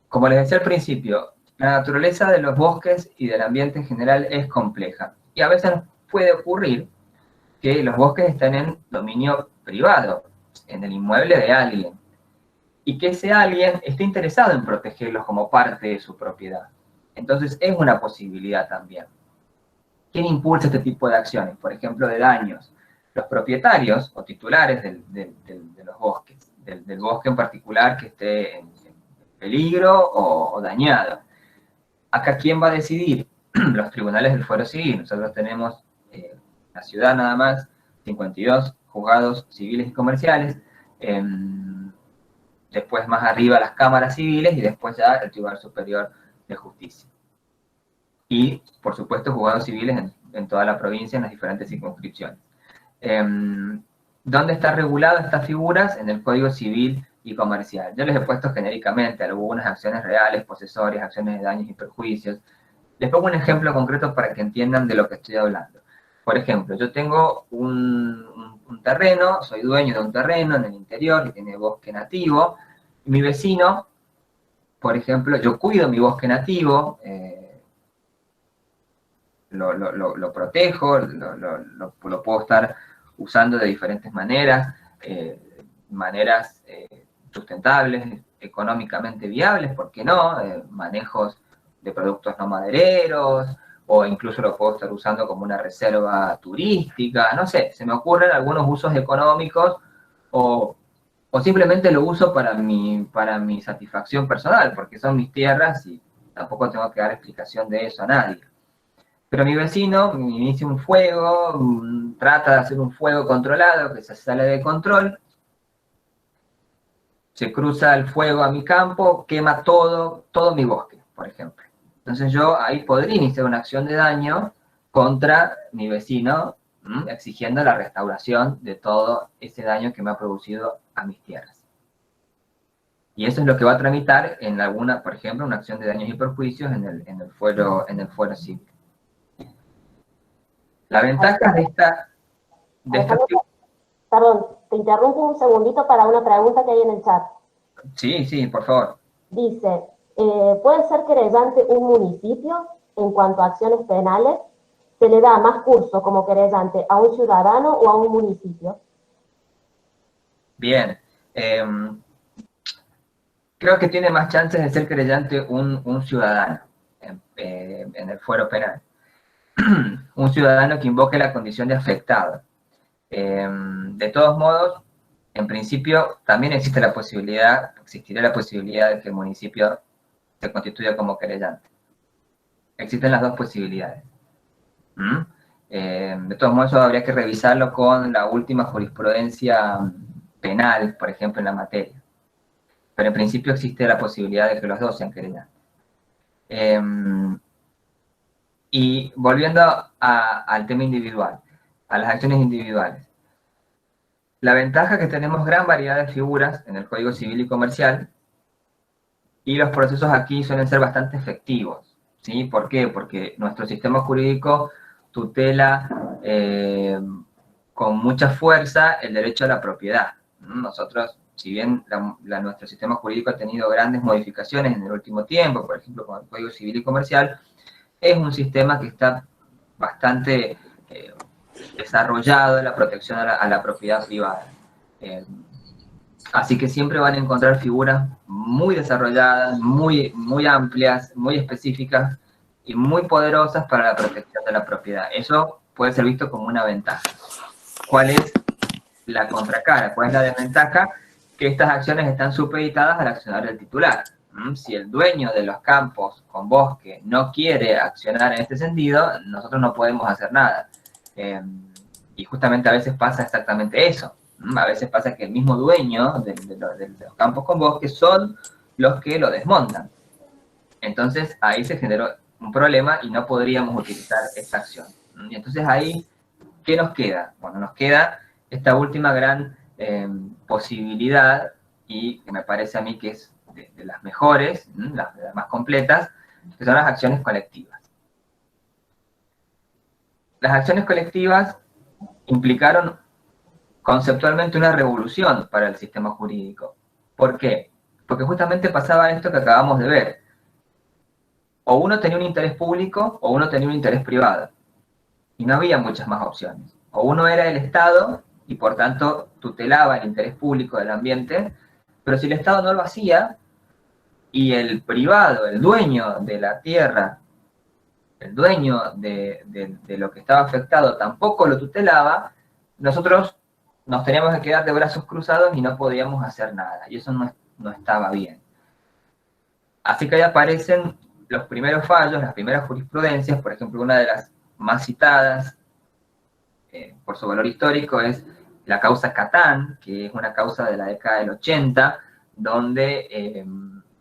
Como les decía al principio, la naturaleza de los bosques y del ambiente en general es compleja. Y a veces puede ocurrir que los bosques estén en dominio privado, en el inmueble de alguien, y que ese alguien esté interesado en protegerlos como parte de su propiedad. Entonces es una posibilidad también. ¿Quién impulsa este tipo de acciones? Por ejemplo, de daños. Los propietarios o titulares de los bosques, del bosque en particular que esté en peligro o dañado. Acá, ¿quién va a decidir? Los tribunales del fuero civil. Nosotros tenemos la ciudad nada más, 52 juzgados civiles y comerciales, después más arriba las cámaras civiles y después ya el Tribunal Superior de Justicia. Y, por supuesto, juzgados civiles en toda la provincia, en las diferentes circunscripciones. ¿Dónde están reguladas estas figuras? En el Código Civil y Comercial. Yo les he puesto genéricamente algunas acciones reales, posesorias, acciones de daños y perjuicios. Les pongo un ejemplo concreto para que entiendan de lo que estoy hablando. Por ejemplo, yo tengo un terreno, soy dueño de un terreno en el interior que tiene bosque nativo. Mi vecino, por ejemplo, yo cuido mi bosque nativo, lo protejo, lo puedo estar usando de diferentes maneras, sustentables, económicamente viables, ¿por qué no? Manejos de productos no madereros, o incluso lo puedo estar usando como una reserva turística, no sé, se me ocurren algunos usos económicos, o simplemente lo uso para mi satisfacción personal, porque son mis tierras y tampoco tengo que dar explicación de eso a nadie. Pero mi vecino inicia un fuego, trata de hacer un fuego controlado que se sale de control, se cruza el fuego a mi campo, quema todo mi bosque, por ejemplo. Entonces yo ahí podría iniciar una acción de daño contra mi vecino, exigiendo la restauración de todo ese daño que me ha producido a mis tierras. Y eso es lo que va a tramitar en alguna, por ejemplo, una acción de daños y perjuicios en el fuero civil. La ventaja de esta... Perdón, te interrumpo un segundito para una pregunta que hay en el chat. Sí, por favor. Dice, ¿puede ser querellante un municipio en cuanto a acciones penales? ¿Se le da más curso como querellante a un ciudadano o a un municipio? Bien. Creo que tiene más chances de ser querellante un ciudadano en el fuero penal. Un ciudadano que invoque la condición de afectado. De todos modos, en principio, también existiría la posibilidad de que el municipio se constituya como querellante. Existen las dos posibilidades. De todos modos, eso habría que revisarlo con la última jurisprudencia penal, por ejemplo, en la materia. Pero en principio existe la posibilidad de que los dos sean querellantes. Y volviendo al tema individual, a las acciones individuales. La ventaja es que tenemos gran variedad de figuras en el Código Civil y Comercial, y los procesos aquí suelen ser bastante efectivos. ¿Sí? ¿Por qué? Porque nuestro sistema jurídico tutela con mucha fuerza el derecho a la propiedad. Nosotros, si bien nuestro sistema jurídico ha tenido grandes modificaciones en el último tiempo, por ejemplo, con el Código Civil y Comercial, es un sistema que está bastante desarrollado en la protección a la propiedad privada. Así que siempre van a encontrar figuras muy desarrolladas, muy amplias, muy específicas y muy poderosas para la protección de la propiedad. Eso puede ser visto como una ventaja. ¿Cuál es la contracara? ¿Cuál es la desventaja? Que estas acciones están supeditadas al accionar del titular. Si el dueño de los campos con bosque no quiere accionar en este sentido, nosotros no podemos hacer nada. Y justamente a veces pasa exactamente eso. A veces pasa que el mismo dueño de los campos con bosque son los que lo desmontan. Entonces ahí se generó un problema y no podríamos utilizar esta acción. Y entonces ahí, ¿qué nos queda? Bueno, nos queda esta última gran posibilidad, y que me parece a mí que es de las mejores, las más completas, que son las acciones colectivas. Las acciones colectivas implicaron conceptualmente una revolución para el sistema jurídico. ¿Por qué? Porque justamente pasaba esto que acabamos de ver. O uno tenía un interés público o uno tenía un interés privado. Y no había muchas más opciones. O uno era el Estado y por tanto tutelaba el interés público del ambiente, pero si el Estado no lo hacía y el privado, el dueño de la tierra, el dueño de lo que estaba afectado tampoco lo tutelaba, nosotros nos teníamos que quedar de brazos cruzados y no podíamos hacer nada. Y eso no estaba bien. Así que ahí aparecen los primeros fallos, las primeras jurisprudencias. Por ejemplo, una de las más citadas por su valor histórico es la causa Catán, que es una causa de la década del 80, donde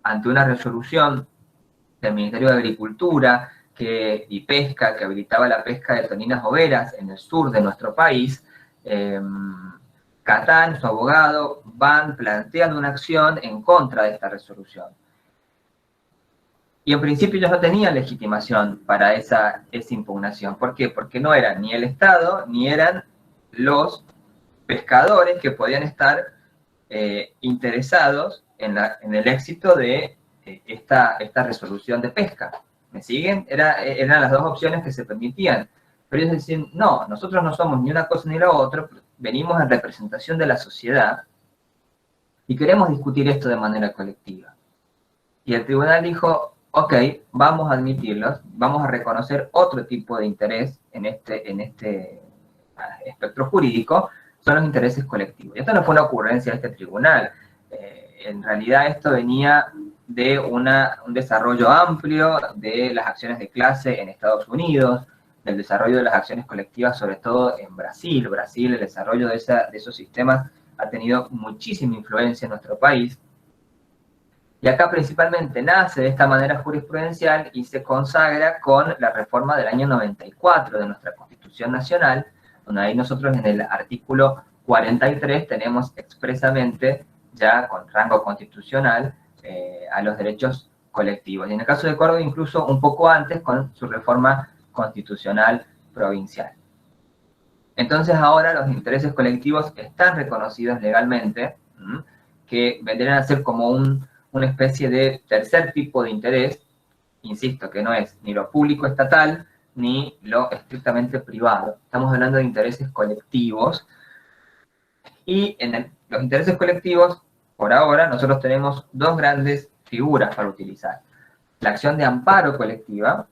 ante una resolución del Ministerio de Agricultura y Pesca, que habilitaba la pesca de toninas boveras en el sur de nuestro país, Catán, su abogado, plantean una acción en contra de esta resolución. Y en principio ellos no tenían legitimación para esa impugnación. ¿Por qué? Porque no eran ni el Estado, ni eran los pescadores que podían estar interesados en el éxito de esta resolución de pesca. ¿Me siguen? Eran las dos opciones que se permitían. Pero ellos decían, no, nosotros no somos ni una cosa ni la otra, venimos en representación de la sociedad y queremos discutir esto de manera colectiva. Y el tribunal dijo, ok, vamos a admitirlos, vamos a reconocer otro tipo de interés en este espectro jurídico, son los intereses colectivos. Y esto no fue una ocurrencia de este tribunal. En realidad esto venía de un desarrollo amplio de las acciones de clase en Estados Unidos, del desarrollo de las acciones colectivas, sobre todo en Brasil. El desarrollo de esos sistemas ha tenido muchísima influencia en nuestro país, Y acá principalmente nace de esta manera jurisprudencial y se consagra con la reforma del año 94 de nuestra Constitución Nacional, donde ahí nosotros en el artículo 43 tenemos expresamente, ya con rango constitucional, a los derechos colectivos. Y en el caso de Córdoba, incluso un poco antes, con su reforma constitucional provincial. Entonces ahora los intereses colectivos están reconocidos legalmente, que vendrían a ser como una especie de tercer tipo de interés, insisto, que no es ni lo público estatal, ni lo estrictamente privado. Estamos hablando de intereses colectivos, y en los intereses colectivos, por ahora, nosotros tenemos dos grandes figuras para utilizar. La acción de amparo colectiva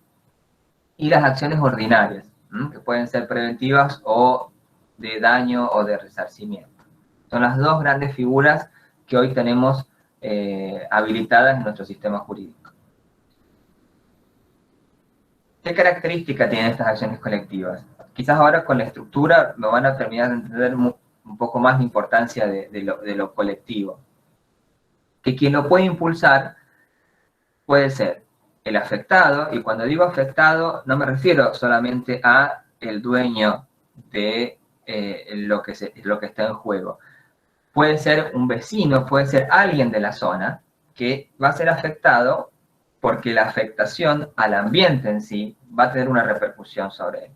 y las acciones ordinarias, que pueden ser preventivas o de daño o de resarcimiento. Son las dos grandes figuras que hoy tenemos habilitadas en nuestro sistema jurídico. ¿Qué características tienen estas acciones colectivas? Quizás ahora con la estructura me van a terminar de entender un poco más la importancia de lo colectivo. Que quien lo puede impulsar puede ser el afectado, y cuando digo afectado no me refiero solamente a el dueño de lo que está en juego. Puede ser un vecino, puede ser alguien de la zona que va a ser afectado porque la afectación al ambiente en sí va a tener una repercusión sobre él.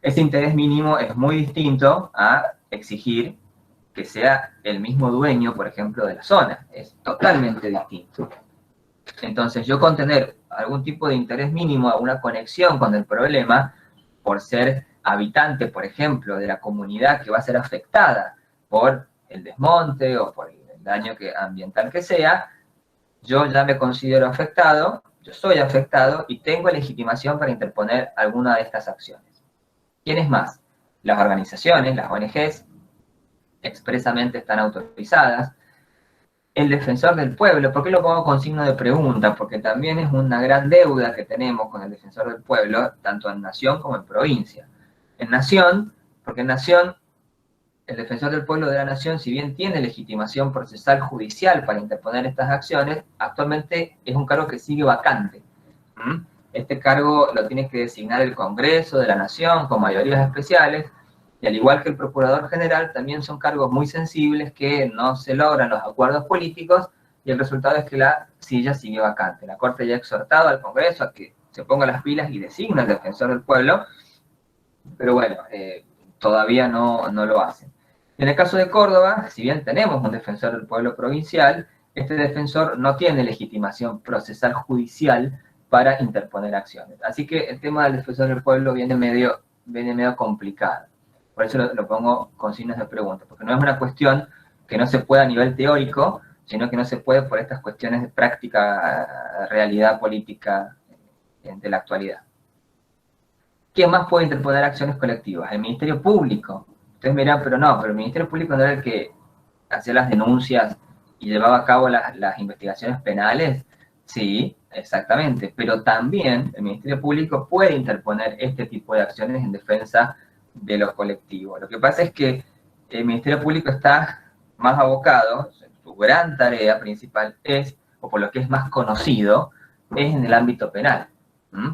Ese interés mínimo es muy distinto a exigir que sea el mismo dueño, por ejemplo, de la zona. Es totalmente distinto. Entonces, yo con tener algún tipo de interés mínimo, alguna conexión con el problema, por ser habitante, por ejemplo, de la comunidad que va a ser afectada por el desmonte o por el daño ambiental que sea, yo ya me considero afectado, yo soy afectado y tengo legitimación para interponer alguna de estas acciones. ¿Quiénes más? Las organizaciones, las ONGs, expresamente están autorizadas. El defensor del pueblo, ¿por qué lo pongo con signo de pregunta? Porque también es una gran deuda que tenemos con el defensor del pueblo, tanto en nación como en provincia. En nación, porque en nación, el defensor del pueblo de la nación, si bien tiene legitimación procesal judicial para interponer estas acciones, actualmente es un cargo que sigue vacante. Este cargo lo tiene que designar el Congreso de la Nación con mayorías especiales, y al igual que el Procurador General, también son cargos muy sensibles que no se logran los acuerdos políticos, y el resultado es que la silla sigue vacante. La Corte ya ha exhortado al Congreso a que se ponga las pilas y designe al defensor del pueblo, pero bueno, todavía no lo hacen. En el caso de Córdoba, si bien tenemos un defensor del pueblo provincial, este defensor no tiene legitimación procesal judicial para interponer acciones. Así que el tema del defensor del pueblo viene medio complicado. Por eso lo pongo con signos de pregunta, porque no es una cuestión que no se pueda a nivel teórico, sino que no se puede por estas cuestiones de práctica, realidad política de la actualidad. ¿Quién más puede interponer acciones colectivas? El Ministerio Público. Ustedes me dirán, pero el Ministerio Público no era el que hacía las denuncias y llevaba a cabo las investigaciones penales. Sí, exactamente, pero también el Ministerio Público puede interponer este tipo de acciones en defensa de los colectivos. Lo que pasa es que el Ministerio Público está más abocado, su gran tarea principal es, o por lo que es más conocido, es en el ámbito penal.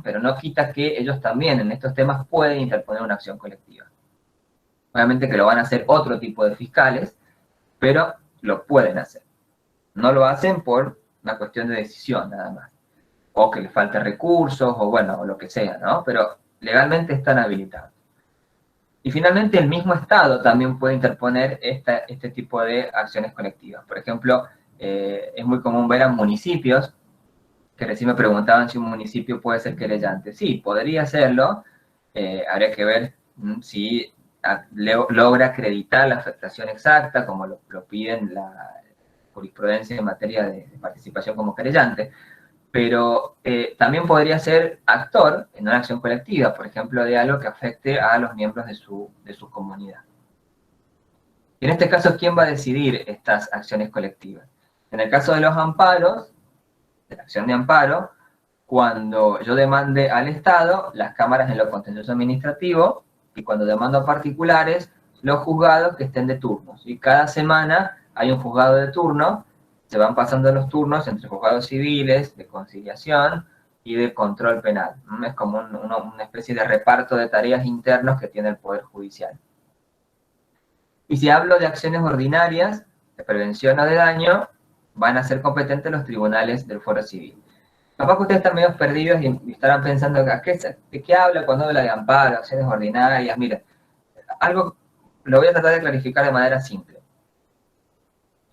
Pero no quita que ellos también en estos temas pueden interponer una acción colectiva. Obviamente que lo van a hacer otro tipo de fiscales, pero lo pueden hacer. No lo hacen por una cuestión de decisión nada más, o que les falte recursos, o bueno, o lo que sea, ¿no? Pero legalmente están habilitados. Y finalmente el mismo Estado también puede interponer este tipo de acciones colectivas. Por ejemplo, es muy común ver a municipios, que recién me preguntaban si un municipio puede ser querellante. Sí, podría serlo, habría que ver si logra acreditar la afectación exacta, como lo piden la jurisprudencia en materia de participación como querellante, pero también podría ser actor en una acción colectiva, por ejemplo, de algo que afecte a los miembros de su comunidad. Y en este caso, ¿quién va a decidir estas acciones colectivas? En el caso de los amparos, de la acción de amparo, cuando yo demande al Estado, las cámaras en lo contencioso administrativo, y cuando demando a particulares, los juzgados que estén de turnos. Y cada semana hay un juzgado de turno se van pasando los turnos entre juzgados civiles, de conciliación y de control penal. Es como una especie de reparto de tareas internos que tiene el Poder Judicial. Y si hablo de acciones ordinarias, de prevención o de daño, van a ser competentes los tribunales del Fuero Civil. Capaz que ustedes están medio perdidos y estarán pensando, ¿de qué habla cuando habla de amparo, acciones ordinarias? Mira, algo lo voy a tratar de clarificar de manera simple.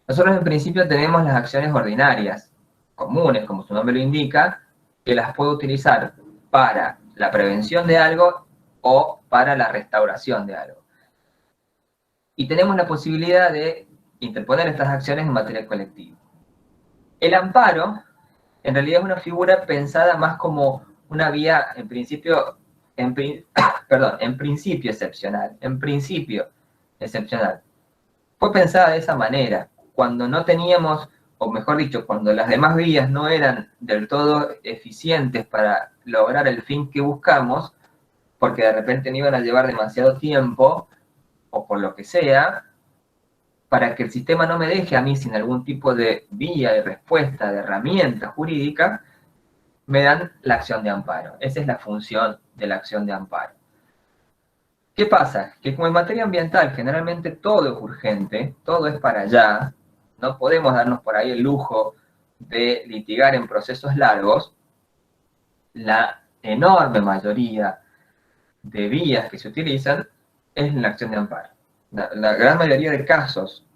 Nosotros en principio tenemos las acciones ordinarias, comunes, como su nombre lo indica, que las puedo utilizar para la prevención de algo o para la restauración de algo. Y tenemos la posibilidad de interponer estas acciones en materia colectiva. El amparo, en realidad, es una figura pensada más como una vía, en principio excepcional. En principio excepcional. Fue pensada de esa manera. Cuando no teníamos, o mejor dicho, cuando las demás vías no eran del todo eficientes para lograr el fin que buscamos, porque de repente no iban a llevar demasiado tiempo, o por lo que sea, para que el sistema no me deje a mí sin algún tipo de vía de respuesta, de herramienta jurídica, me dan la acción de amparo. Esa es la función de la acción de amparo. ¿Qué pasa? Que como en materia ambiental generalmente todo es urgente, todo es para allá, no podemos darnos por ahí el lujo de litigar en procesos largos, la enorme mayoría de vías que se utilizan es la acción de amparo. La gran mayoría de casos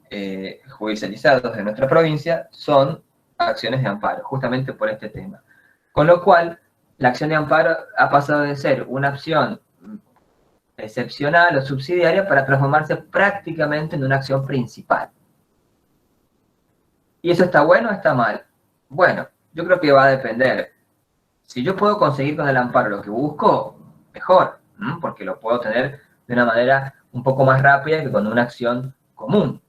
judicializados de nuestra provincia son acciones de amparo, justamente por este tema. Con lo cual, la acción de amparo ha pasado de ser una acción excepcional o subsidiaria para transformarse prácticamente en una acción principal. ¿Y eso está bueno o está mal? Bueno, yo creo que va a depender. Si yo puedo conseguir con el amparo lo que busco, mejor, porque lo puedo tener de una manera un poco más rápida que con una acción común.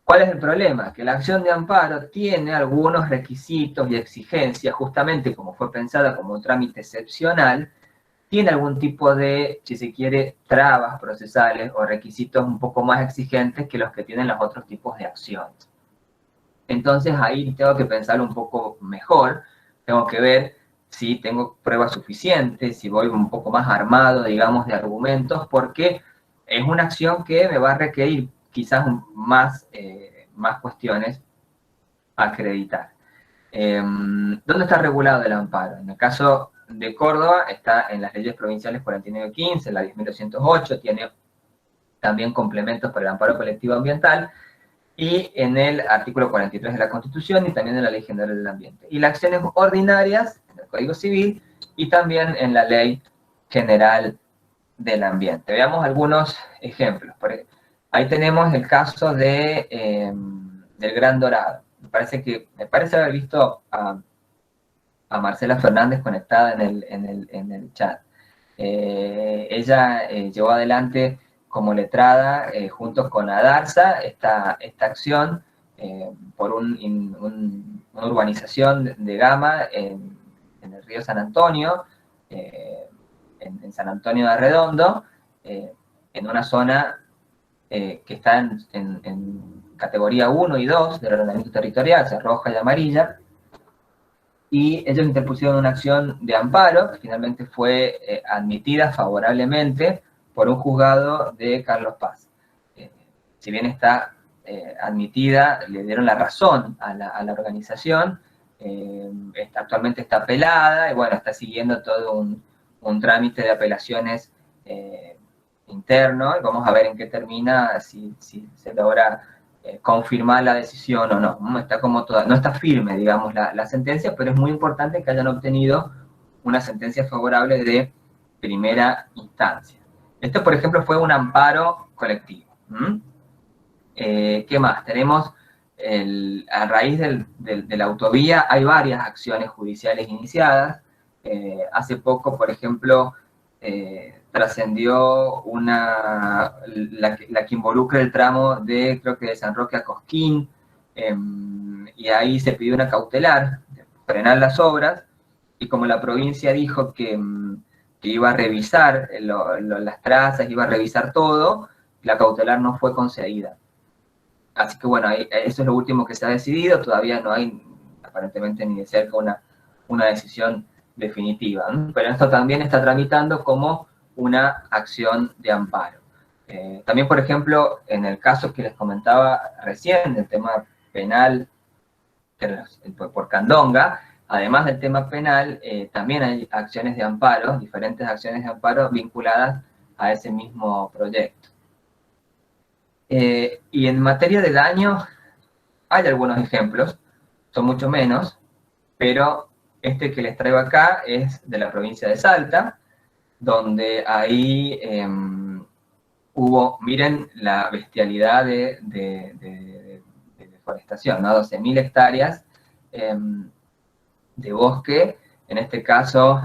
¿Cuál es el problema? Que la acción de amparo tiene algunos requisitos y exigencias, justamente como fue pensada como un trámite excepcional, tiene algún tipo de, si se quiere, trabas procesales o requisitos un poco más exigentes que los que tienen los otros tipos de acciones. Entonces ahí tengo que pensarlo un poco mejor, tengo que ver si tengo pruebas suficientes, si voy un poco más armado, digamos, de argumentos, porque es una acción que me va a requerir quizás más cuestiones a acreditar. ¿Dónde está regulado el amparo? En el caso de Córdoba está en las leyes provinciales 4915, la 10.208, tiene también complementos para el amparo colectivo ambiental, y en el artículo 43 de la Constitución y también en la Ley General del Ambiente. Y las acciones ordinarias en el Código Civil y también en la Ley General del Ambiente. Veamos algunos ejemplos. Ahí tenemos el caso del Gran Dorado. Me parece haber visto a Marcela Fernández conectada en el chat. Ella llevó adelante como letrada, junto con Adarza, esta acción por una urbanización de Gama en el río San Antonio, en San Antonio de Arredondo, en una zona que está en categoría 1 y 2 del ordenamiento territorial, o sea, roja y amarilla, y ellos interpusieron una acción de amparo que finalmente fue admitida favorablemente por un juzgado de Carlos Paz. Si bien está admitida, le dieron la razón a la organización, actualmente está apelada, y bueno, está siguiendo todo un trámite de apelaciones interno, y vamos a ver en qué termina, si se logra confirmar la decisión o no. Está como no está firme, digamos, la sentencia, pero es muy importante que hayan obtenido una sentencia favorable de primera instancia. Esto, por ejemplo, fue un amparo colectivo. ¿Qué más? Tenemos, a raíz de la autovía, hay varias acciones judiciales iniciadas. Hace poco, por ejemplo, trascendió la que involucra el tramo creo que de San Roque a Cosquín, y ahí se pidió una cautelar, frenar las obras, y como la provincia dijo que iba a revisar las trazas, iba a revisar todo, la cautelar no fue concedida. Así que bueno, eso es lo último que se ha decidido, todavía no hay aparentemente ni de cerca una decisión definitiva, ¿no? Pero esto también está tramitando como una acción de amparo. También, por ejemplo, en el caso que les comentaba recién, del tema penal por Candonga, además del tema penal, también hay acciones de amparo, diferentes acciones de amparo vinculadas a ese mismo proyecto. Y en materia de daño, hay algunos ejemplos, son mucho menos, pero este que les traigo acá es de la provincia de Salta, donde ahí hubo, miren la bestialidad de deforestación, ¿no? 12.000 hectáreas de bosque. En este caso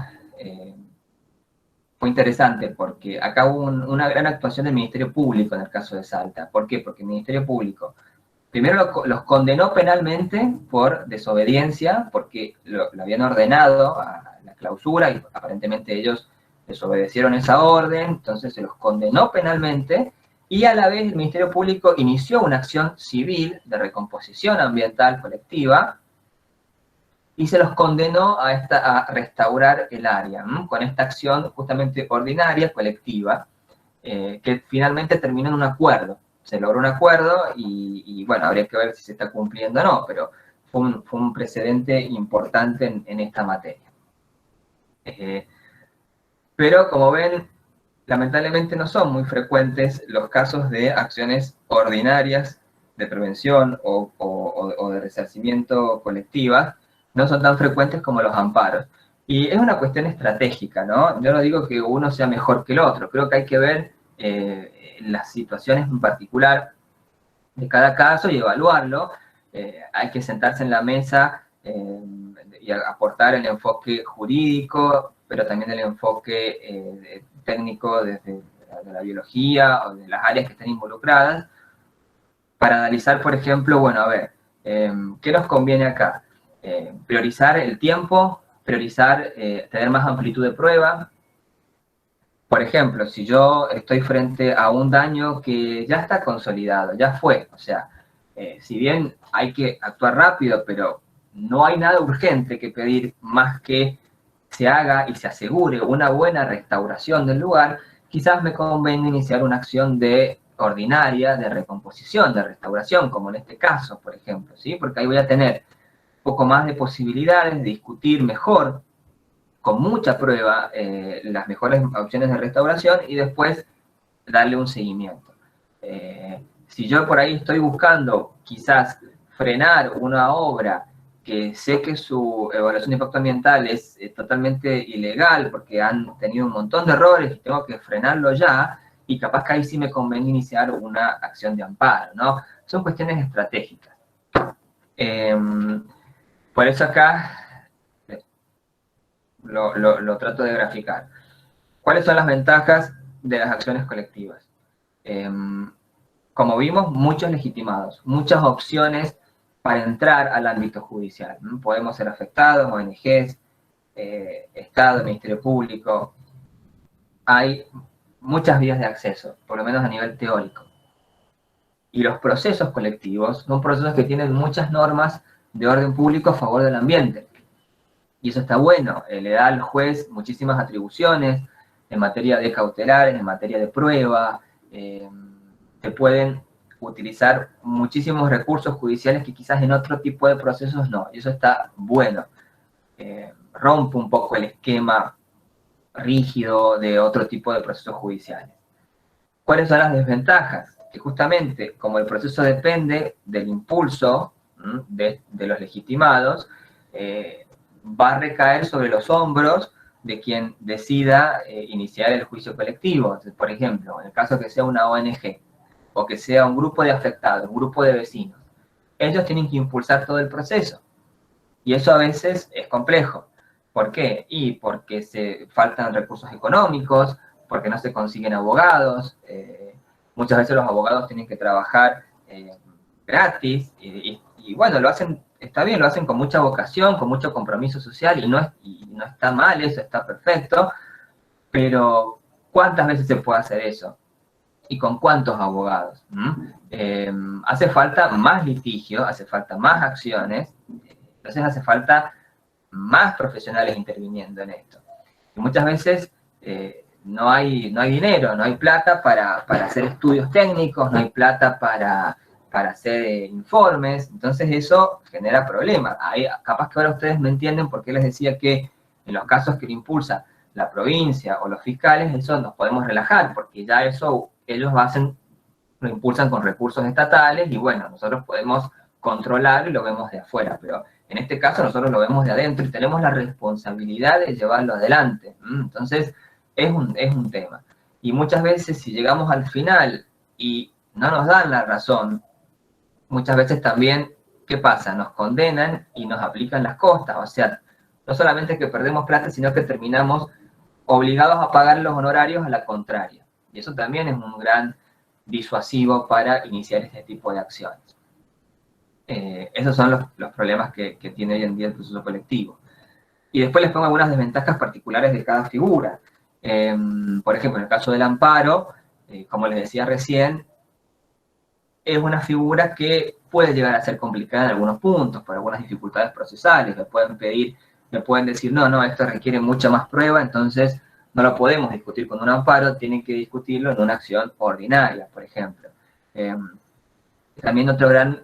fue interesante porque acá hubo una gran actuación del Ministerio Público en el caso de Salta. ¿Por qué? Porque el Ministerio Público primero los condenó penalmente por desobediencia, porque lo habían ordenado a la clausura y aparentemente ellos desobedecieron esa orden, entonces se los condenó penalmente, y a la vez el Ministerio Público inició una acción civil de recomposición ambiental colectiva y se los condenó a restaurar el área, ¿no? Con esta acción justamente ordinaria, colectiva, que finalmente terminó en un acuerdo. Se logró un acuerdo y bueno, habría que ver si se está cumpliendo o no, pero fue un precedente importante en esta materia. Pero como ven, lamentablemente no son muy frecuentes los casos de acciones ordinarias de prevención o de resarcimiento colectivas, no son tan frecuentes como los amparos. Y es una cuestión estratégica, ¿no? Yo no digo que uno sea mejor que el otro, creo que hay que ver las situaciones en particular de cada caso y evaluarlo. Hay que sentarse en la mesa y aportar el enfoque jurídico, pero también el enfoque técnico de la biología o de las áreas que estén involucradas, para analizar, por ejemplo, bueno, a ver, ¿qué nos conviene acá? Priorizar el tiempo, priorizar tener más amplitud de prueba. Por ejemplo, si yo estoy frente a un daño que ya está consolidado, ya fue, o sea, si bien hay que actuar rápido, pero no hay nada urgente que pedir más que se haga y se asegure una buena restauración del lugar, quizás me convenga iniciar una acción ordinaria de recomposición, de restauración, como en este caso, por ejemplo, ¿sí? Porque ahí voy a tener un poco más de posibilidades de discutir mejor, con mucha prueba, las mejores opciones de restauración y después darle un seguimiento. Si yo por ahí estoy buscando quizás frenar una obra que sé que su evaluación de impacto ambiental es totalmente ilegal porque han tenido un montón de errores y tengo que frenarlo ya, y capaz que ahí sí me conviene iniciar una acción de amparo, ¿no? Son cuestiones estratégicas. Por eso acá lo trato de graficar. ¿Cuáles son las ventajas de las acciones colectivas? Como vimos, muchos legitimados, muchas opciones para entrar al ámbito judicial. Podemos ser afectados, ONGs, Estado, Ministerio Público. Hay muchas vías de acceso, por lo menos a nivel teórico. Y los procesos colectivos son procesos que tienen muchas normas de orden público a favor del ambiente. Y eso está bueno, le da al juez muchísimas atribuciones en materia de cautelares, en materia de prueba, se pueden utilizar muchísimos recursos judiciales que quizás en otro tipo de procesos no, y eso está bueno. Rompe un poco el esquema rígido de otro tipo de procesos judiciales. ¿Cuáles son las desventajas? Que justamente, como el proceso depende del impulso de los legitimados, va a recaer sobre los hombros de quien decida iniciar el juicio colectivo. Entonces, por ejemplo, en el caso que sea una ONG, o que sea un grupo de afectados, un grupo de vecinos, ellos tienen que impulsar todo el proceso. Y eso a veces es complejo. ¿Por qué? Y porque se faltan recursos económicos, porque no se consiguen abogados, muchas veces los abogados tienen que trabajar gratis, y bueno, lo hacen, está bien, lo hacen con mucha vocación, con mucho compromiso social, y no está mal eso, está perfecto, pero ¿cuántas veces se puede hacer eso? ¿Y con cuántos abogados? Hace falta más litigio, hace falta más acciones, entonces hace falta más profesionales interviniendo en esto. Y muchas veces no hay dinero, no hay plata para hacer estudios técnicos, no hay plata para hacer informes, entonces eso genera problemas. Capaz que ahora ustedes no entienden por qué les decía que en los casos que lo impulsa la provincia o los fiscales, eso nos podemos relajar, porque ya eso ellos lo impulsan con recursos estatales y bueno, nosotros podemos controlar y lo vemos de afuera, pero en este caso nosotros lo vemos de adentro y tenemos la responsabilidad de llevarlo adelante. Entonces es un tema. Y muchas veces si llegamos al final y no nos dan la razón, muchas veces también, ¿qué pasa? Nos condenan y nos aplican las costas, o sea, no solamente que perdemos plata, sino que terminamos obligados a pagar los honorarios a la contraria. Y eso también es un gran disuasivo para iniciar este tipo de acciones. Esos son los problemas que tiene hoy en día el proceso colectivo. Y después les pongo algunas desventajas particulares de cada figura. Por ejemplo, en el caso del amparo, como les decía recién, es una figura que puede llegar a ser complicada en algunos puntos, por algunas dificultades procesales. Me pueden decir, no, esto requiere mucha más prueba, entonces no lo podemos discutir con un amparo, tienen que discutirlo en una acción ordinaria, por ejemplo. También otro gran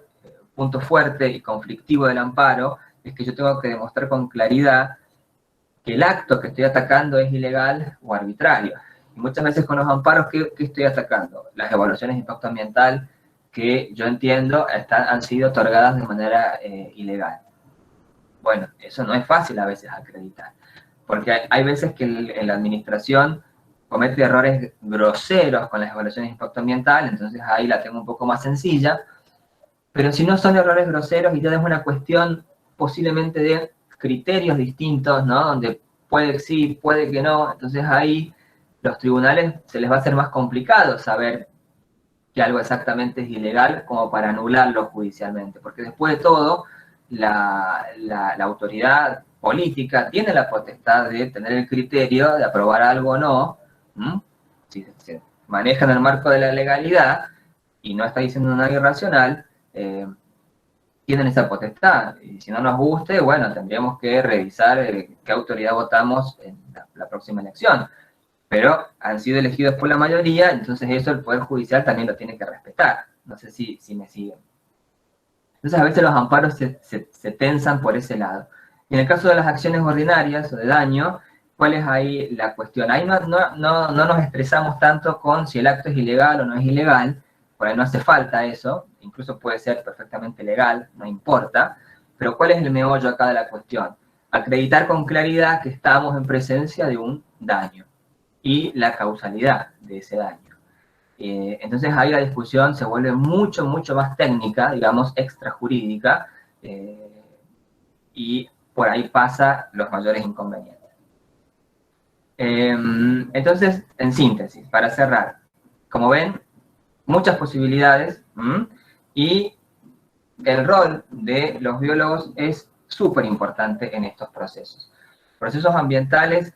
punto fuerte y conflictivo del amparo es que yo tengo que demostrar con claridad que el acto que estoy atacando es ilegal o arbitrario. Y muchas veces con los amparos, ¿qué estoy atacando? Las evaluaciones de impacto ambiental que yo entiendo han sido otorgadas de manera ilegal. Bueno, eso no es fácil a veces acreditar, porque hay veces que la administración comete errores groseros con las evaluaciones de impacto ambiental, entonces ahí la tengo un poco más sencilla, pero si no son errores groseros y ya es una cuestión posiblemente de criterios distintos, ¿no? Donde puede que sí, puede que no, entonces ahí los tribunales se les va a hacer más complicado saber que algo exactamente es ilegal como para anularlo judicialmente, porque después de todo, la autoridad política tiene la potestad de tener el criterio de aprobar algo o no, si se maneja en el marco de la legalidad y no está diciendo nada irracional, tienen esa potestad. Y si no nos guste, bueno, tendríamos que revisar qué autoridad votamos en la próxima elección. Pero han sido elegidos por la mayoría, entonces eso el Poder Judicial también lo tiene que respetar. No sé si me siguen. Entonces a veces los amparos se tensan por ese lado. Y en el caso de las acciones ordinarias o de daño, ¿cuál es ahí la cuestión? Ahí no nos expresamos tanto con si el acto es ilegal o no es ilegal, por ahí no hace falta eso, incluso puede ser perfectamente legal, no importa, pero ¿cuál es el meollo acá de la cuestión? Acreditar con claridad que estamos en presencia de un daño y la causalidad de ese daño. Entonces ahí la discusión se vuelve mucho más técnica, digamos, extrajurídica, y por ahí pasa los mayores inconvenientes. Entonces, en síntesis, para cerrar, como ven, muchas posibilidades, y el rol de los biólogos es súper importante en estos procesos. Procesos ambientales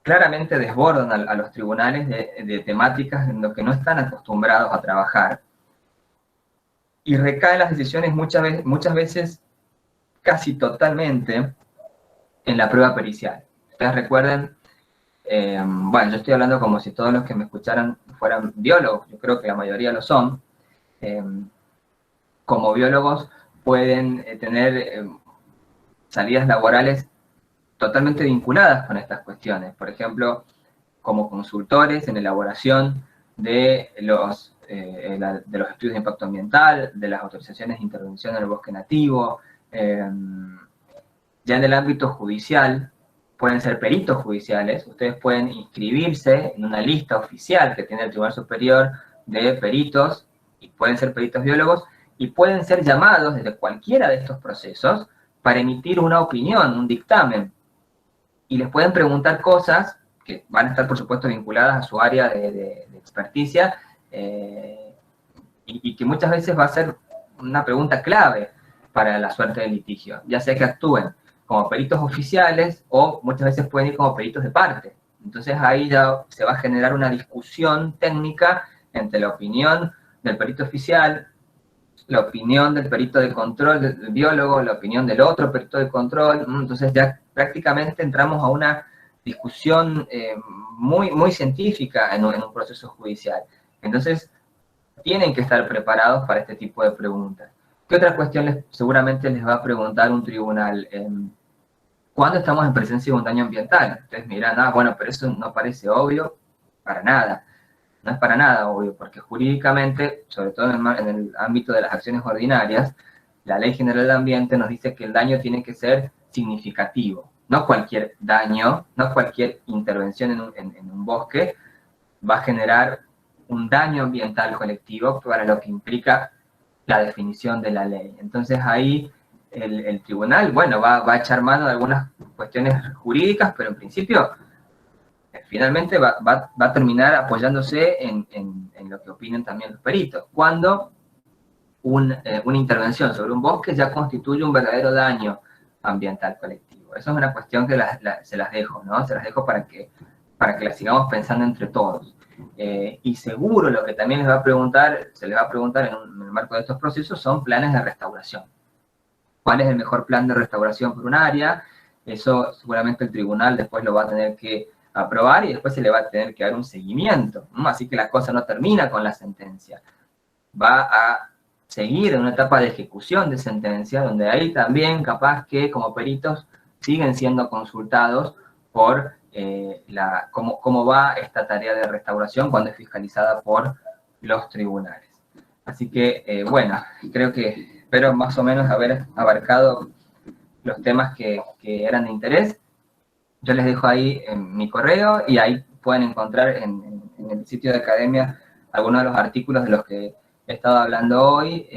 claramente desbordan a los tribunales de temáticas en las que no están acostumbrados a trabajar, y recaen las decisiones muchas veces casi totalmente en la prueba pericial. Ustedes recuerden, bueno, yo estoy hablando como si todos los que me escucharan fueran biólogos, yo creo que la mayoría lo son. Como biólogos pueden tener salidas laborales totalmente vinculadas con estas cuestiones. Por ejemplo, como consultores en elaboración de los estudios de impacto ambiental, de las autorizaciones de intervención en el bosque nativo. Ya en el ámbito judicial, pueden ser peritos judiciales. Ustedes pueden inscribirse en una lista oficial que tiene el Tribunal Superior de peritos, y pueden ser peritos biólogos, y pueden ser llamados desde cualquiera de estos procesos para emitir una opinión, un dictamen. Y les pueden preguntar cosas que van a estar, por supuesto, vinculadas a su área de experticia, y que muchas veces va a ser una pregunta clave para la suerte del litigio, ya sea que actúen como peritos oficiales o muchas veces pueden ir como peritos de parte. Entonces ahí ya se va a generar una discusión técnica entre la opinión del perito oficial, la opinión del perito de control, del biólogo, la opinión del otro perito de control. Entonces ya prácticamente entramos a una discusión muy científica en un proceso judicial. Entonces tienen que estar preparados para este tipo de preguntas. ¿Qué otra cuestión seguramente les va a preguntar un tribunal? ¿Cuándo estamos en presencia de un daño ambiental? Ustedes me dirán, bueno, pero eso no parece obvio. Para nada. No es para nada obvio, porque jurídicamente, sobre todo en el ámbito de las acciones ordinarias, la Ley General del Ambiente nos dice que el daño tiene que ser significativo. No cualquier daño, no cualquier intervención en un bosque va a generar un daño ambiental colectivo para lo que implica la definición de la ley. Entonces ahí el tribunal, bueno, va a echar mano de algunas cuestiones jurídicas, pero en principio finalmente va a terminar apoyándose en lo que opinen también los peritos. Cuando una intervención sobre un bosque ya constituye un verdadero daño ambiental colectivo. Eso es una cuestión que se las dejo, ¿no? Se las dejo para que la sigamos pensando entre todos. Y seguro lo que también se les va a preguntar en el marco de estos procesos son planes de restauración. ¿Cuál es el mejor plan de restauración por un área? Eso seguramente el tribunal después lo va a tener que aprobar y después se le va a tener que dar un seguimiento. Así que la cosa no termina con la sentencia. Va a seguir en una etapa de ejecución de sentencia, donde ahí también capaz que como peritos siguen siendo consultados por cómo va esta tarea de restauración cuando es fiscalizada por los tribunales. Así que, bueno, espero más o menos haber abarcado los temas que eran de interés. Yo les dejo ahí en mi correo y ahí pueden encontrar en el sitio de Academia algunos de los artículos de los que he estado hablando hoy.